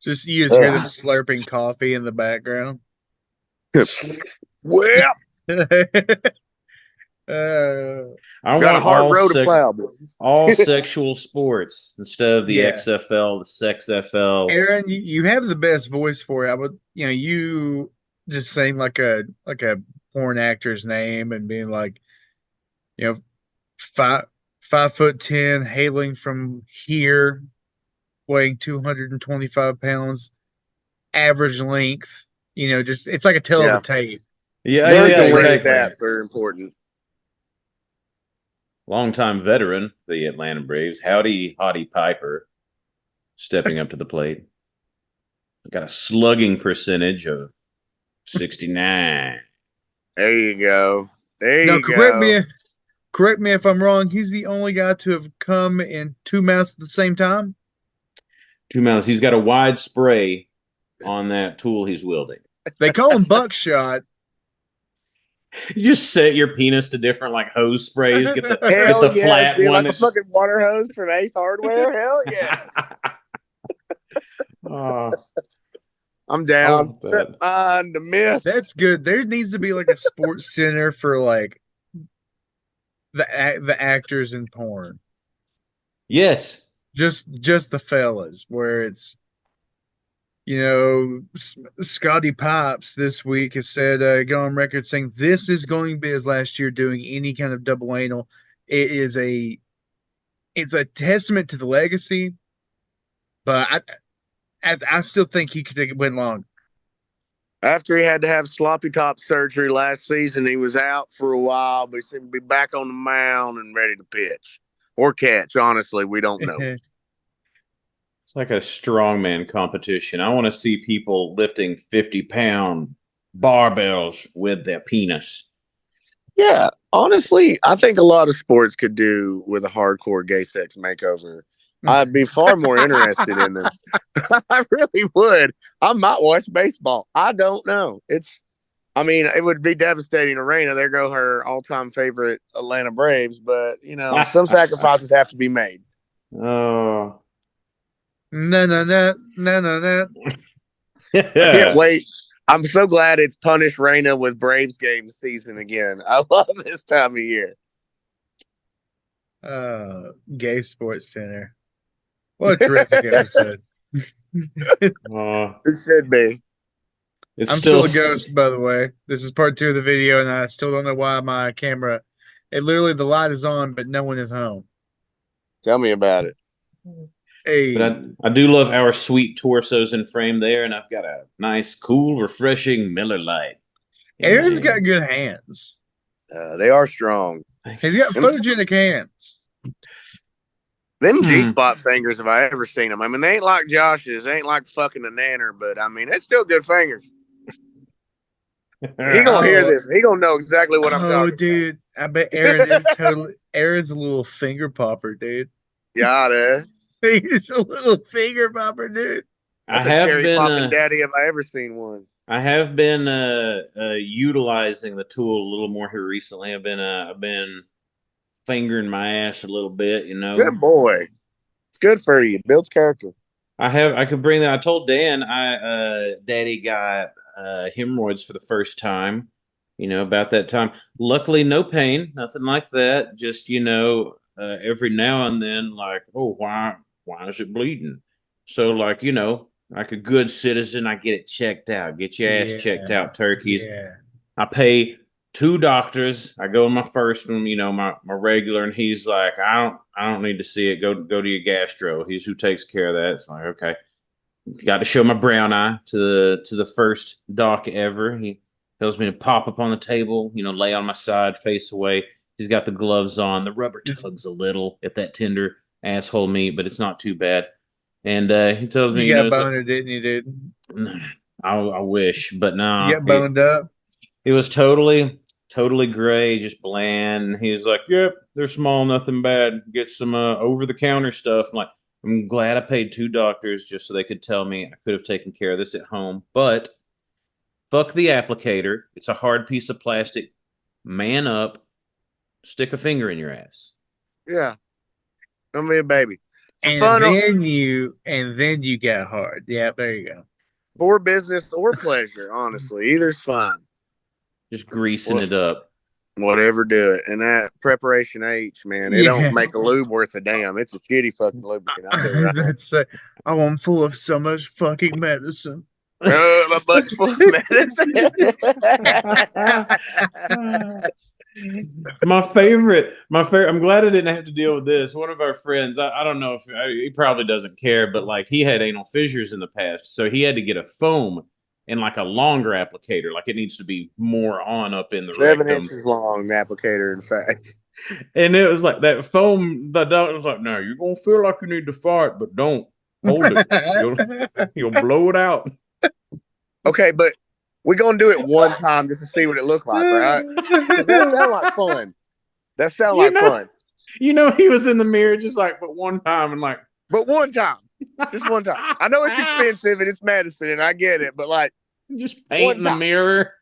you just hear them slurping coffee in the background. Well, I got a hard road to plow. All sexual sports instead of the XFL, the sex FL. Aaron, you have the best voice for it. I would, you just saying like a porn actor's name and being like, 5'10", hailing from here, weighing 225 pounds, average length. Just it's like a tale of the tape. Stats are important. Longtime veteran, the Atlanta Braves, Howdy Hottie Piper, stepping up to the plate. Got a slugging percentage of 69. There you go. Correct me. correct me if I'm wrong, he's the only guy to have come in 2 mouths at the same time. 2 mouths. He's got a wide spray on that tool he's wielding. They call him buckshot. You just set your penis to different like hose sprays. Get the yes, flat dude, one. like a fucking water hose from Ace Hardware. Hell yeah. I'm down. Set mine to miss. That's good. There needs to be like a sports center for like the actors in porn. Yes. Just the fellas, where it's Scotty Pipes this week has said, go on record saying this is going to be his last year doing any kind of double anal. It's a testament to the legacy, but I still think he could have went long. After he had to have sloppy top surgery last season, he was out for a while, but he seemed to be back on the mound and ready to pitch or catch. Honestly, we don't know. It's like a strongman competition. I want to see people lifting 50-pound barbells with their penis. Yeah, honestly, I think a lot of sports could do with a hardcore gay sex makeover. I'd be far more interested in them. I really would. I might watch baseball. I don't know. It would be devastating. Arena, there go her all-time favorite Atlanta Braves, but some sacrifices have to be made. Oh. No. I can't wait. I'm so glad it's Punish Reina with Braves game season again. I love this time of year. Gay Sports Center. What a terrific episode. It should be. I'm still a ghost, by the way. This is part 2 of the video, and I still don't know why my camera. Literally, the light is on, but no one is home. Tell me about it. Hey. But I do love our sweet torsos in frame there, and I've got a nice, cool, refreshing Miller Lite. Aaron's got good hands. They are strong. He's got photogenic hands. Them G-spot fingers, have I ever seen them? I mean, they ain't like Josh's. They ain't like fucking a nanner, but I mean, it's still good fingers. He gonna hear this. He gonna know exactly what I'm talking dude. About. I bet Aaron is totally. Aaron's a little finger popper, dude. Yeah, he's a little finger popper, dude. That's a Carrie popping daddy. Have I ever seen one? I have been utilizing the tool a little more here recently. I've been fingering my ass a little bit, Good boy. It's good for you. It builds character. I could bring that. I told Dan Daddy got hemorrhoids for the first time, about that time. Luckily, no pain, nothing like that. Just, every now and then, like, oh, why is it bleeding? So, like, like a good citizen, I get it checked out. Get your ass checked out, turkeys. Yeah. I pay 2 doctors. I go to my first one, my regular, and he's like, I don't need to see it. Go to your gastro. He's who takes care of that. It's like, okay. Got to show my brown eye to the first doc ever. He tells me to pop up on the table, lay on my side, face away. He's got the gloves on. The rubber tugs a little at that tender asshole meat, but it's not too bad. And he tells me, you got boner, didn't you, dude? I wish, but no. You got boned up. He was totally gray, just bland. And he's like, "Yep, they're small, nothing bad. Get some over-the-counter stuff." I'm like, I'm glad I paid 2 doctors just so they could tell me I could have taken care of this at home. But fuck the applicator. It's a hard piece of plastic. Man up. Stick a finger in your ass. Yeah. Don't be a baby. And then you got hard. Yeah, there you go. For business or pleasure, honestly. Either's fine. Just greasing it up. Whatever, do it. And that preparation H, man, it don't make a lube worth a damn. It's a shitty fucking lubricant. I'll tell you right now. Say, I'm full of so much fucking medicine. My butt's full of medicine. My favorite. I'm glad I didn't have to deal with this. One of our friends, I don't know if he probably doesn't care, but like he had anal fissures in the past, so he had to get a foam and like a longer applicator. Like it needs to be more on up in the 7 rectum. inches long applicator, in fact. And it was like that foam. The doctor was like, "No, you're gonna feel like you need to fart, but don't hold it. You'll blow it out." Okay, but we're gonna do it one time just to see what it looked like, right? Because that sounds like fun. That sounds like fun. You know, he was in the mirror just like, but one time, and like, but one time, just one time. I know it's expensive and it's medicine, and I get it, but like, just paint in the mirror.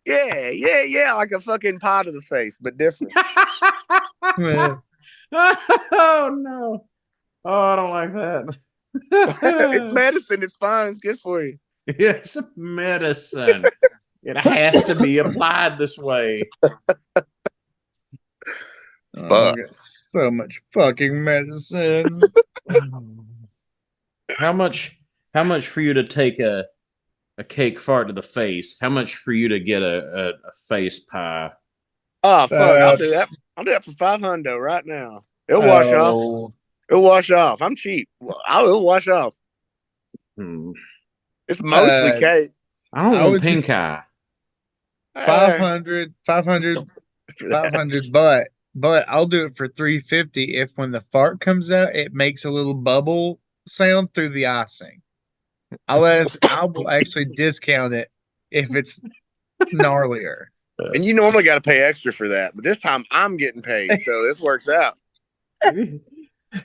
Yeah, like a fucking pie to the face, but different. Oh no! Oh, I don't like that. It's medicine. It's fine. It's good for you. It's medicine. It has to be applied this way. Oh, so much fucking medicine. How much for you to take a cake fart to the face? How much for you to get a face pie? Oh fuck! I'll do that. I'll do that for $500 right now. It'll wash off. It'll wash off. I'm cheap. It'll wash off. It's mostly cake. I don't want pink eye. 500, but I'll do it for $350 if when the fart comes out, it makes a little bubble sound through the icing. I will actually discount it if it's gnarlier. And you normally got to pay extra for that, but this time I'm getting paid, so this works out.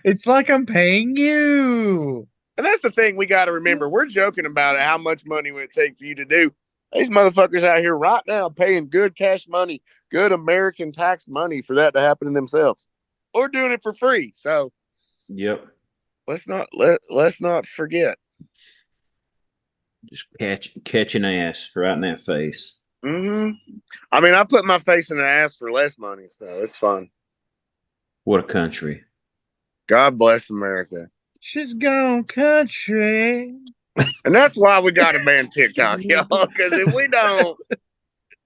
It's like I'm paying you. And that's the thing we got to remember. We're joking about it, how much money would it take for you to do. These motherfuckers out here right now paying good cash money, good American tax money for that to happen to themselves, or doing it for free. So, yep. Let's not forget. Just catch an ass right in that face. Mm-hmm. I mean, I put my face in an ass for less money, so it's fun. What a country! God bless America. She's gone country. And that's why we got to ban TikTok, y'all. Because if we don't,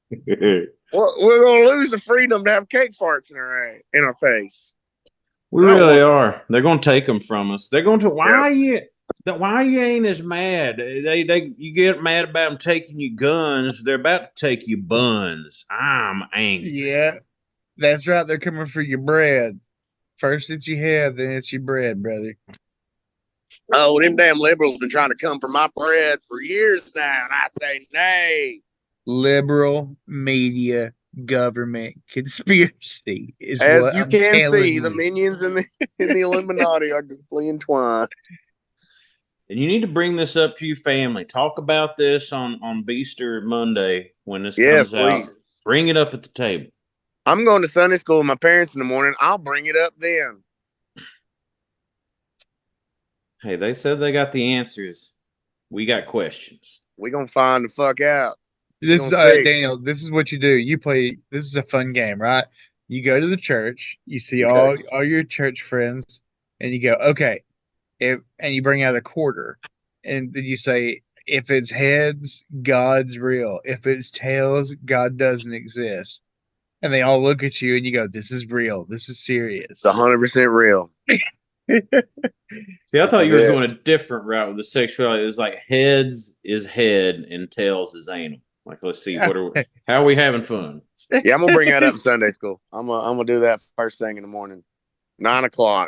we're going to lose the freedom to have cake farts in our face. We really are. They're going to take them from us. They're going to. Why you ain't as mad? You get mad about them taking you guns. They're about to take you buns. I'm angry. Yeah, that's right. They're coming for your bread. First it's your head, then it's your bread, brother. Oh, them damn liberals been trying to come for my bread for years now, and I say nay. Liberal media government conspiracy is as what you I'm can see. you. The minions in the Illuminati are deeply entwined. And you need to bring this up to your family. Talk about this on Beaster Monday when this comes out. Bring it up at the table. I'm going to Sunday school with my parents in the morning. I'll bring it up then. Hey, they said they got the answers. We got questions. We're going to find the fuck out. This is Daniel, this is what you do. You play, this is a fun game, right? You go to the church, you see all your church friends, and you go, okay, and you bring out a quarter, and then you say, if it's heads, God's real. If it's tails, God doesn't exist. And they all look at you and you go, this is real. This is serious. It's 100% real. See, I thought you were going a different route with the sexuality. It's like heads is head and tails is anal. Like, let's see, how are we having fun? Yeah, I'm gonna bring that up in Sunday school. I'm gonna do that first thing in the morning, 9:00.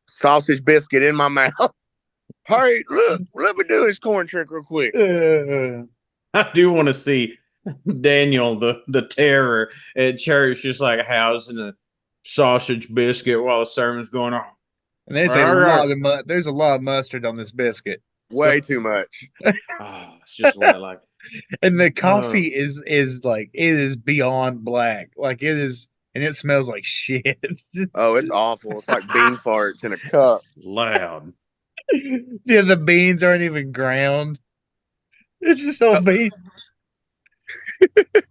Sausage biscuit in my mouth. Hurry, look, let me do this corn trick real quick. I do want to see Daniel, the terror at church, just like housing a sausage biscuit while the sermon's going on. And there's a lot of mustard on this biscuit. Way too much. It's just what I like. And the coffee is like, it is beyond black. Like it is, and it smells like shit. Oh, it's awful. It's like bean farts in a cup. Loud. Yeah, the beans aren't even ground. It's just all beans.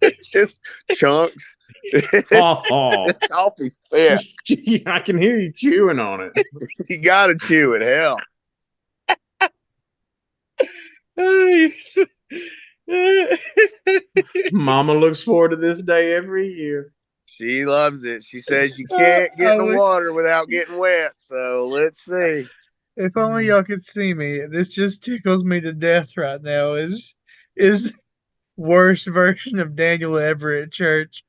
It's just chunks. It's coffee. Yeah. I can hear you chewing on it. You gotta chew it. Hell. Mama looks forward to this day every year. She loves it. She says you can't get in the water without getting wet. So let's see. If only y'all could see me. This just tickles me to death right now. Is worst version of Daniel ever at church.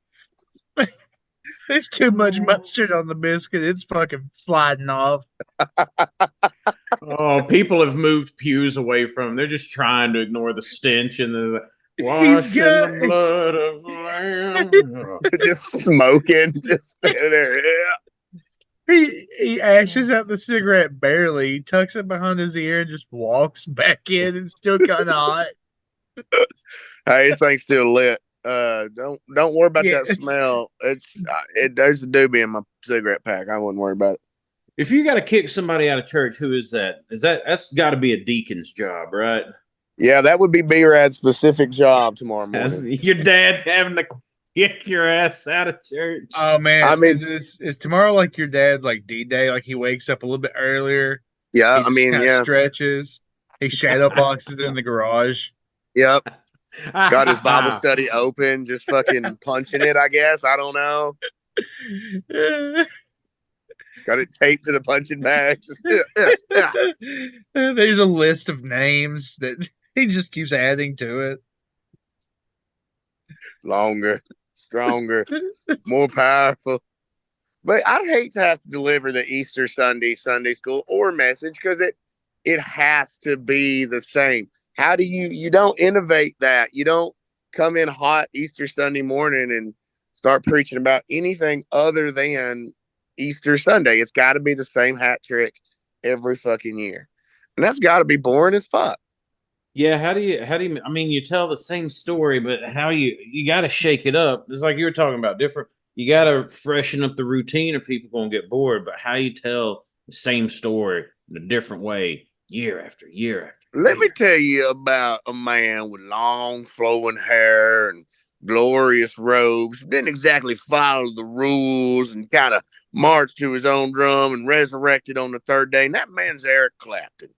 There's too much mustard on the biscuit. It's fucking sliding off. Oh, people have moved pews away from them. They're just trying to ignore the stench, and Wash in the blood of the lamb. Just smoking, just standing there. Yeah. He ashes out the cigarette barely. He tucks it behind his ear and just walks back in. It's still kind of hot. Hey, this thing's still lit. Don't worry about that smell. There's a doobie in my cigarette pack. I wouldn't worry about it. If you got to kick somebody out of church, who is that? That's got to be a deacon's job, right? Yeah, that would be B-Rad's specific job tomorrow morning. Your dad having to kick your ass out of church. Oh man, I mean, is tomorrow like your dad's like D-Day? Like he wakes up a little bit earlier. Yeah, stretches. He shadow boxes in the garage. Yep. Got his Bible study open, just fucking punching it, I guess. I don't know. Got it taped to the punching bag. There's a list of names that he just keeps adding to it. Longer, stronger, more powerful. But I'd hate to have to deliver the Easter Sunday school or message because it has to be the same. How do you don't innovate that? You don't come in hot Easter Sunday morning and start preaching about anything other than Easter Sunday. It's got to be the same hat trick every fucking year. And that's got to be boring as fuck. Yeah, how do you I mean, you tell the same story, but how you got to shake it up. It's like you were talking about different. You got to freshen up the routine or people going to get bored, but how you tell the same story in a different way year after year after Let me tell you about a man with long flowing hair and glorious robes. Didn't exactly follow the rules and kind of marched to his own drum and resurrected on the third day. And that man's Eric Clapton.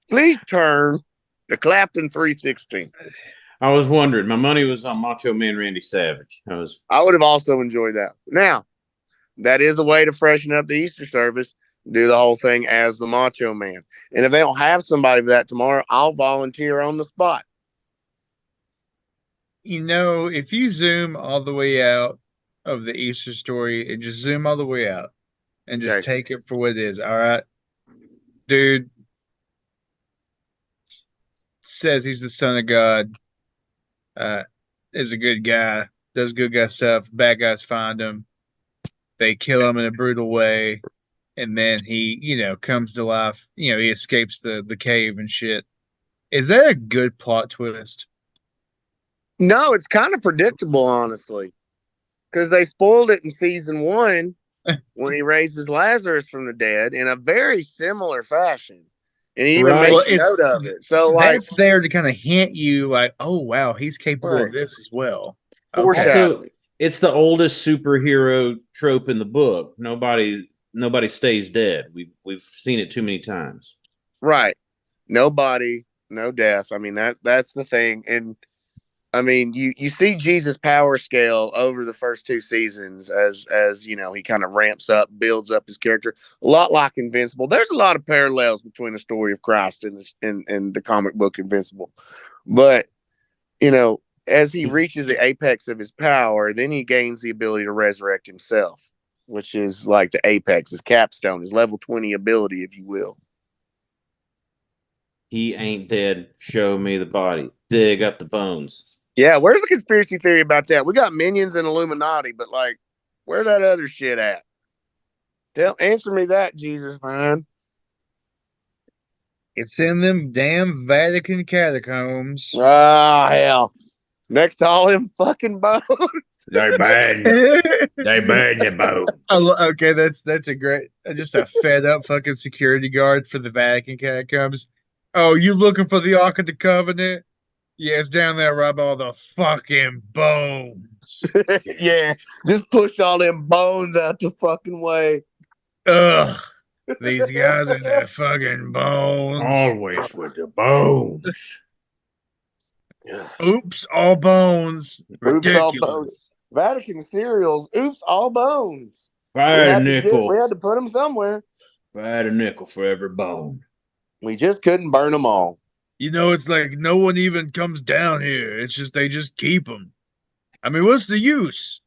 Please turn to Clapton 316. I was wondering. My money was on Macho Man Randy Savage. I would have also enjoyed that. Now, that is the way to freshen up the Easter service. Do the whole thing as the Macho Man. And if they don't have somebody for that tomorrow, I'll volunteer on the spot. You know, if you zoom all the way out of the Easter story and just zoom all the way out and just take it for what it is, all right? Dude says he's the son of God, is a good guy, does good guy stuff, bad guys find him, they kill him in a brutal way, and then he, comes to life, he escapes the cave and shit. Is that a good plot twist? No, it's kind of predictable, honestly, because they spoiled it in season 1 when he raises Lazarus from the dead in a very similar fashion. And he even makes a note of it. So that's there to kind of hint you like, oh, wow, he's capable of this as well. Also, it's the oldest superhero trope in the book. Nobody stays dead. We've seen it too many times. Right. Nobody, no death. I mean, that's the thing. And I mean, you see Jesus' power scale over the first 2 seasons as he kind of ramps up, builds up his character. A lot like Invincible. There's a lot of parallels between the story of Christ and the comic book Invincible. But, as he reaches the apex of his power, then he gains the ability to resurrect himself, which is like the apex, his capstone, his level 20 ability, if you will. He ain't dead. Show me the body. Dig up the bones. Yeah, where's the conspiracy theory about that? We got Minions and Illuminati, but where's that other shit at? Answer me that, Jesus, man. It's in them damn Vatican catacombs. Ah, hell. Next to all them fucking bones. They burn. They burn your bones. Okay, that's a great, just a fed up fucking security guard for the Vatican catacombs. Oh, you looking for the Ark of the Covenant? Yeah, it's down there right by all the fucking bones. Yeah, just push all them bones out the fucking way. Ugh, these guys and their fucking bones. Always with the bones. Oops, all bones. Ridiculous. Oops, all bones. Vatican cereals. Oops, all bones. We had to put them somewhere. I had a nickel for every bone. We just couldn't burn them all. It's like no one even comes down here. It's just they just keep them. I mean, what's the use?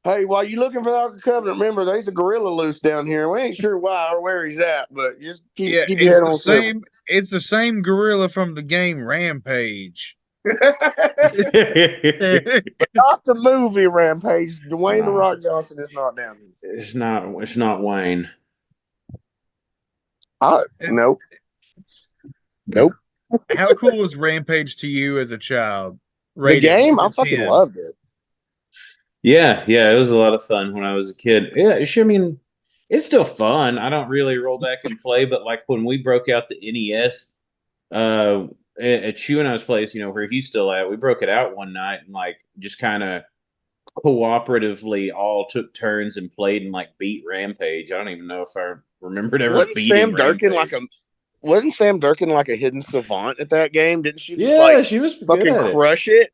Hey, while you looking for the Ark of the Covenant, remember there's a gorilla loose down here. We ain't sure why or where he's at, but just keep your head on straight. It's the same gorilla from the game Rampage. Not the movie Rampage. Dwayne the Rock Johnson is not down here. It's not Wayne. Nope. How cool was Rampage to you as a child? The game, I fucking loved it. Yeah, it was a lot of fun when I was a kid. Yeah, I mean, it's still fun. I don't really roll back and play, but like when we broke out the NES, at Chew and I's place, where he's still at, we broke it out one night and like just kind of cooperatively all took turns and played and like beat Rampage. I don't even know if I remembered ever beating Rampage. Wasn't Sam Durkin like a hidden savant at that game? Didn't she she was fucking crush it?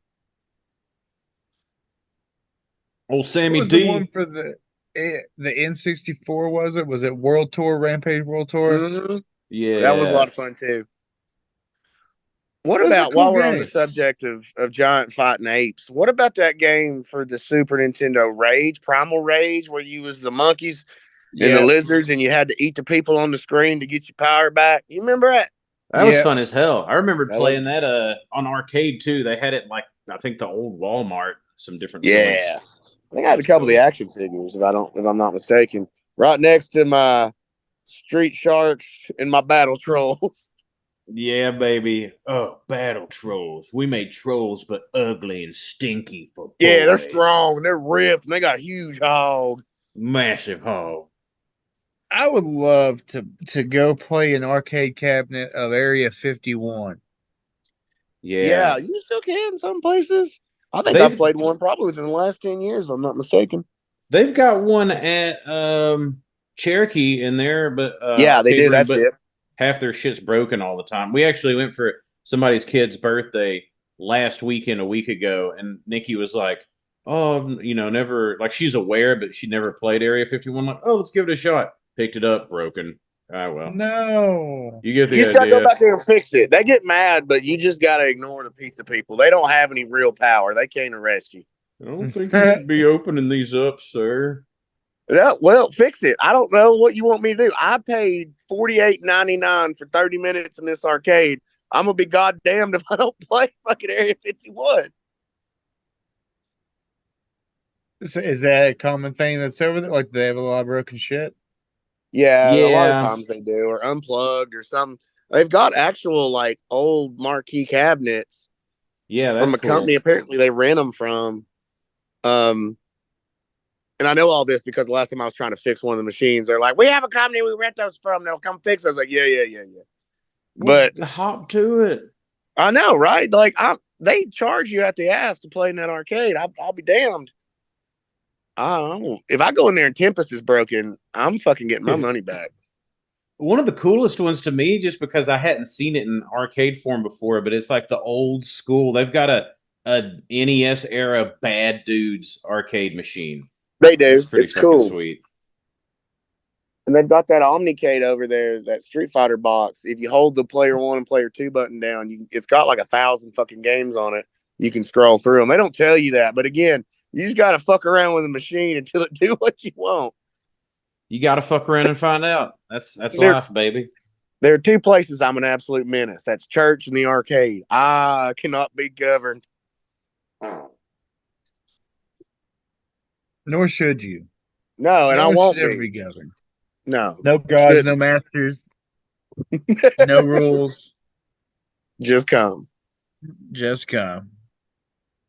Old Sammy was D. The one for the N64, was it? Was it World Tour, Rampage World Tour? Mm-hmm. Yeah. That was a lot of fun too. What Those about, cool while we're games. on the subject of giant fighting apes, what about that game for the Super Nintendo, Rage, Primal Rage, where you was the monkeys and the lizards and you had to eat the people on the screen to get your power back? You remember that? That was fun as hell. I remembered playing that on arcade too. They had it like, I think, the old Walmart, some different joints. I think I had a couple of the action figures, if I'm not mistaken, right next to my Street Sharks and my Battle Trolls. Yeah, baby. Oh, Battle Trolls. We made trolls, but ugly and stinky for boys. Yeah, they're strong. They're ripped. And they got a huge hog. Massive hog. I would love to go play an arcade cabinet of Area 51. Yeah, you still can some places. I think I've played one probably within the last 10 years, if I'm not mistaken. They've got one at Cherokee in there, but they do. That's it. Half their shit's broken all the time. We actually went for somebody's kid's birthday last weekend, a week ago, and Nikki was like, "Oh, never like she's aware, but she never played Area 51." Like, "Oh, let's give it a shot." Picked it up, broken. Ah, well. No. You get the idea. You gotta go back there and fix it. They get mad, but you just gotta ignore the piece of people. They don't have any real power. They can't arrest you. I don't think you should be opening these up, sir. Yeah, well, fix it. I don't know what you want me to do. I paid $48.99 for 30 minutes in this arcade. I'm gonna be goddamned if I don't play fucking Area 51. So is that a common thing that's over there? Like, they have a lot of broken shit? Yeah, a lot of times they do, or unplugged or something. They've got actual like old marquee cabinets. Yeah, that's from a company. Apparently, they rent them from. And I know all this because the last time I was trying to fix one of the machines, they're like, "We have a company we rent those from. They'll come fix." I was like, "Yeah." But hop to it. I know, right? Like, they charge you at the ass to play in that arcade. I'll be damned. If I go in there and Tempest is broken, I'm fucking getting my money back. One of the coolest ones to me, just because I hadn't seen it in arcade form before, but it's like the old school. They've got a NES era Bad Dudes arcade machine. They do. It's cool. Sweet. And they've got that Omnicade over there, that Street Fighter box. If you hold the player 1 and player 2 button down, it's got like 1,000 fucking games on it. You can scroll through them. They don't tell you that, but again, you just got to fuck around with the machine until it do what you want. You got to fuck around and find out. That's life, baby. There are 2 places I'm an absolute menace. That's church and the arcade. I cannot be governed. Nor should you. No, and I won't be governed. No. No gods, no masters. No rules. Just come.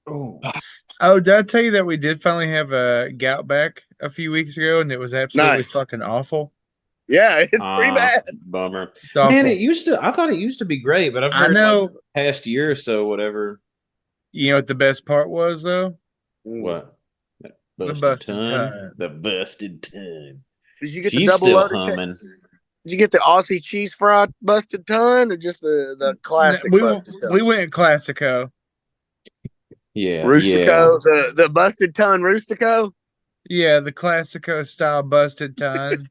Oh, did I tell you that we did finally have a gout back a few weeks ago, and it was absolutely fucking awful? Yeah, it's pretty bad. Bummer. Man, I thought it used to be great, but I've heard like the past year or so, whatever. You know what the best part was, though? What? The busted ton. The busted ton. Did you get the double loaded? Did you get the Aussie cheese fry busted ton, or just the classic busted ton? We went Classico. Yeah. Rustico, the busted ton Rustico? Yeah, the Classico style busted ton.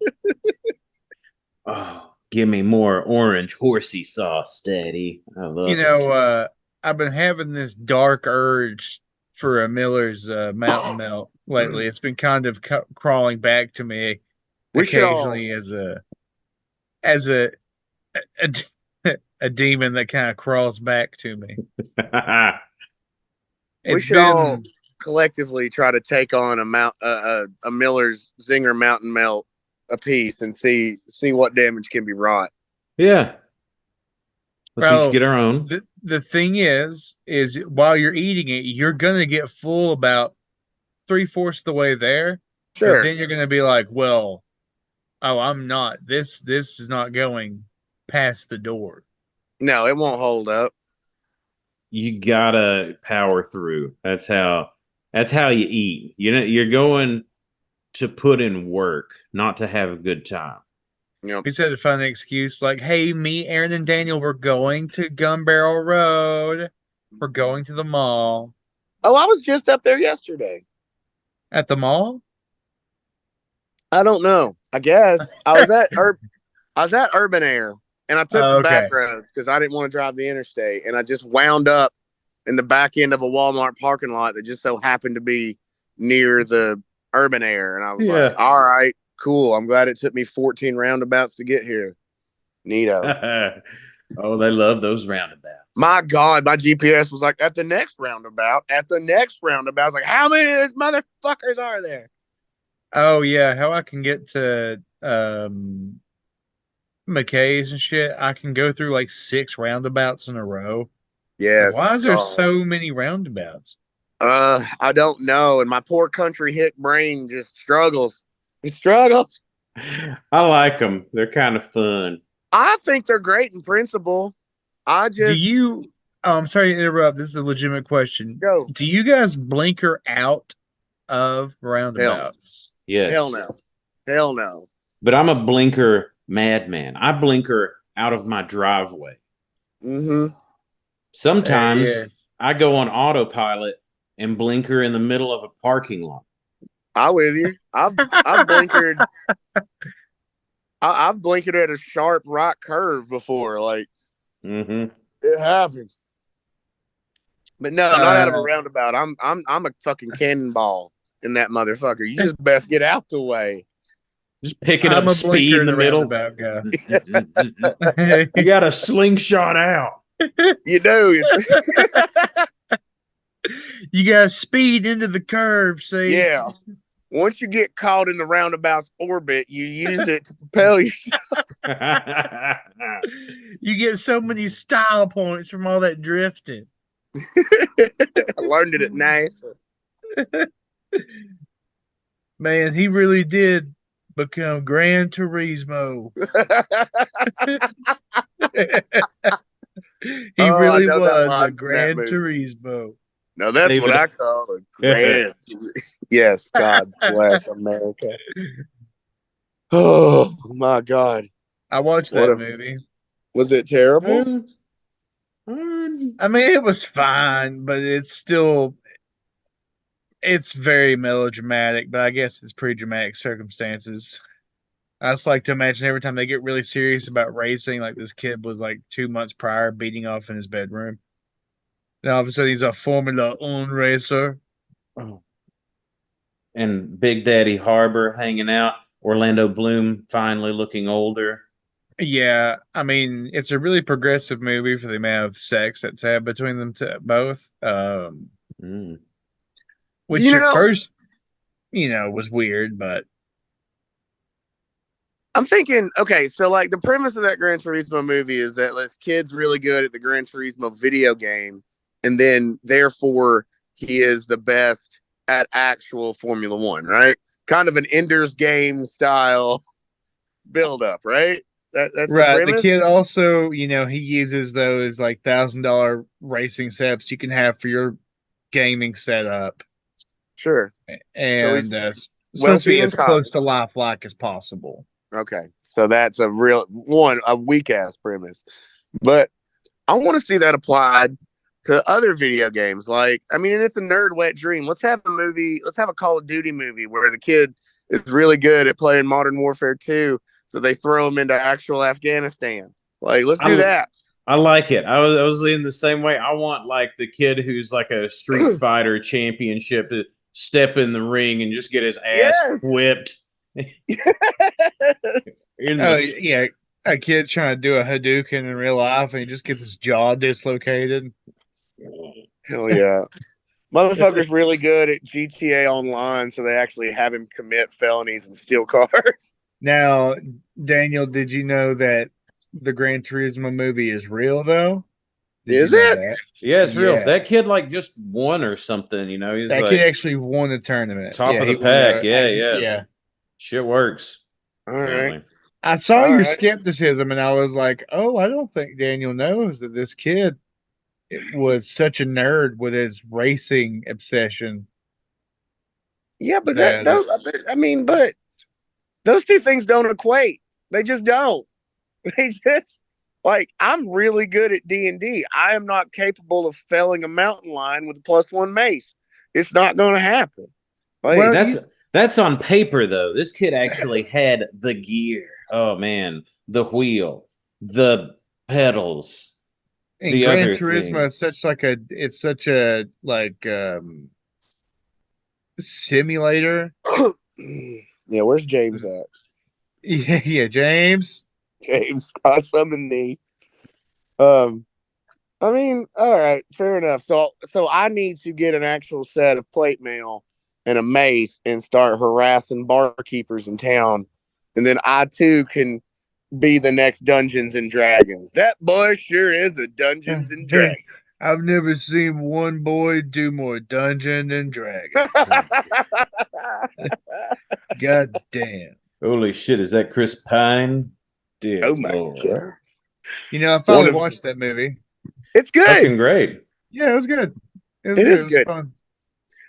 Oh, give me more orange horsey sauce, Daddy. I love it. I've been having this dark urge for a Miller's Mountain Melt lately. It's been kind of crawling back to me occasionally as a a demon that kind of crawls back to me. We should all collectively try to take on a Miller's Zinger Mountain Melt a piece and see what damage can be wrought. Yeah. Let's Bro, each get our own. The thing is while you're eating it, you're gonna get full about 3/4 the way there. Sure. But then you're gonna be like, well, oh, I'm not. This is not going past the door. No, it won't hold up. You gotta power through. That's how you eat. You're going to put in work, not to have a good time. Yep. We said to find an excuse like, hey, me, Aaron, and Daniel, we're going to Gun Barrel Road. We're going to the mall. Oh, I was just up there yesterday. At the mall? I don't know. I guess I was at Urban Air, and I took the back roads because I didn't want to drive the interstate, and I just wound up in the back end of a Walmart parking lot that just so happened to be near the Urban Air, and I was like, all right, cool. I'm glad it took me 14 roundabouts to get here. Neato. Oh, they love those roundabouts. My God, my GPS was like, at the next roundabout. I was like, how many of these motherfuckers are there? Oh, yeah. How I can get to McKay's and shit, I can go through like 6 roundabouts in a row. Yes. Why is there so many roundabouts? I don't know. And my poor country hick brain just struggles. It struggles. I like them. They're kind of fun. I think they're great in principle. I'm sorry to interrupt. This is a legitimate question. Go. Do you guys blinker out of roundabouts? Yes. Hell no. But I'm a blinker madman. I blinker out of my driveway. Mm-hmm. Sometimes I go on autopilot and blinker in the middle of a parking lot. I'm with you. I've blinkered. I've blinkered at a sharp right curve before. Like, it happens. But no, not out of a roundabout. I'm a fucking cannonball in that motherfucker. You just best get out the way. Just picking up speed in the middle. Guy. You got a slingshot out. You do. You got to speed into the curve, see? Yeah. Once you get caught in the roundabout's orbit, you use it to propel yourself. You get so many style points from all that drifting. I learned it at NASA. Man, he really did become Gran Turismo. He really was a Gran Turismo. No, that's what I call a grand. Yes, God bless America. Oh my God! I watched that movie. Was it terrible? I mean, it was fine, but it's very melodramatic. But I guess it's pretty dramatic circumstances. I just like to imagine every time they get really serious about racing, like this kid was like 2 months prior beating off in his bedroom. And all of a sudden he's a Formula One racer. Oh. And Big Daddy Harbor hanging out. Orlando Bloom finally looking older. Yeah, I mean, it's a really progressive movie for the amount of sex that's had between them both. Which at first, was weird, but I'm thinking, okay, so like the premise of that Gran Turismo movie is that this kid's really good at the Gran Turismo video game, and then therefore he is the best at actual Formula One, right? Kind of an Ender's Game style build up, right? That's right. The kid also, he uses those like $1,000 racing setups you can have for your gaming setup. Sure. And it's supposed to be as close to lifelike as possible. Okay. So that's a weak ass premise. But I want to see that applied to other video games. Like, I mean, it's a nerd wet dream. Let's have a Call of Duty movie where the kid is really good at playing Modern Warfare 2. So they throw him into actual Afghanistan. Like, let's do that. I like it. I was leaning the same way. I want like the kid who's like a Street Fighter championship to step in the ring and just get his ass whipped. Yeah. a kid trying to do a Hadouken in real life and he just gets his jaw dislocated. Hell yeah. Motherfucker's really good at GTA Online, so they actually have him commit felonies and steal cars. Now, Daniel, did you know that the Gran Turismo movie is real, though? Did Is you know it? that? Yeah, it's real. Yeah. That kid like just won or something, you know. He's That like kid actually won the tournament. top Yeah, of the he won the, pack. Yeah. yeah. Shit works. All right. Apparently. I saw All your right. skepticism, and I was like, "Oh, I don't think Daniel knows that this kid was such a nerd with his racing obsession." Yeah, but That I mean, but those two things don't equate. They just don't. They just like I'm really good at D&D. I am not capable of felling a mountain lion with a +1 mace. It's not going to happen. Like, Well, That's on paper though. This kid actually had the gear. Oh man, the wheel, the pedals, and the Gran other Turismo is things. such a like simulator. yeah, where's James at? Yeah, James. James, I summon thee. Um, I mean, all right, fair enough. So I need to get an actual set of plate mail and a mace and start harassing barkeepers in town, and then I too can be the next Dungeons and Dragons. That boy sure is a Dungeons and Dragons. I've never seen one boy do more dungeon than dragon. God damn. Holy shit, is that Chris Pine? Dear oh my Lord. god! You know, I One finally of watched that movie. it's good. Fucking great. Yeah, it was good. It It is was good. fun.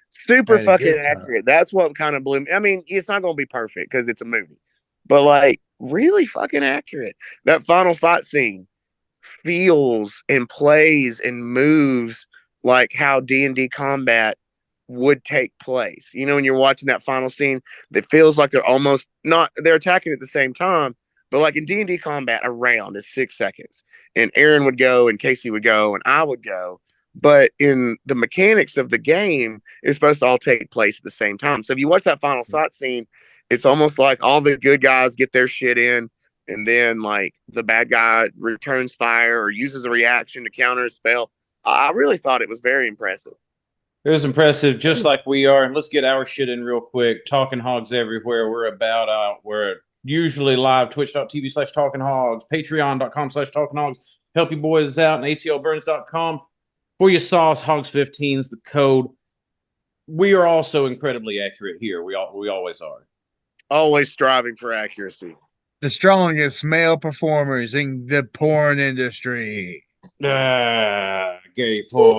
Super Had a fucking good time. accurate. That's what kind of blew me. I mean, it's not going to be perfect because it's a movie, but like really fucking accurate. That final fight scene feels and plays and moves like how D&D combat would take place. You know, when you're watching that final scene, it feels like they're almost not they're attacking at the same time, but like in D&D combat, a round is 6 seconds, and Aaron would go, and Casey would go, and I would go. But in the mechanics of the game, it's supposed to all take place at the same time. So if you watch that final fight scene, it's almost like all the good guys get their shit in, and then like the bad guy returns fire or uses a reaction to counter a spell. I really thought it was very impressive. It was impressive, just like we are. And let's get our shit in real quick. Talking Hogs everywhere. We're about out. We're usually live, twitch.tv/Talking Hogs, patreon.com/Talking Hogs. Help you boys out, and atlburns.com. For your sauce, Hogs15 is the code. We are also incredibly accurate here. We always are. Always striving for accuracy. The strongest male performers in the porn industry. Gay porn.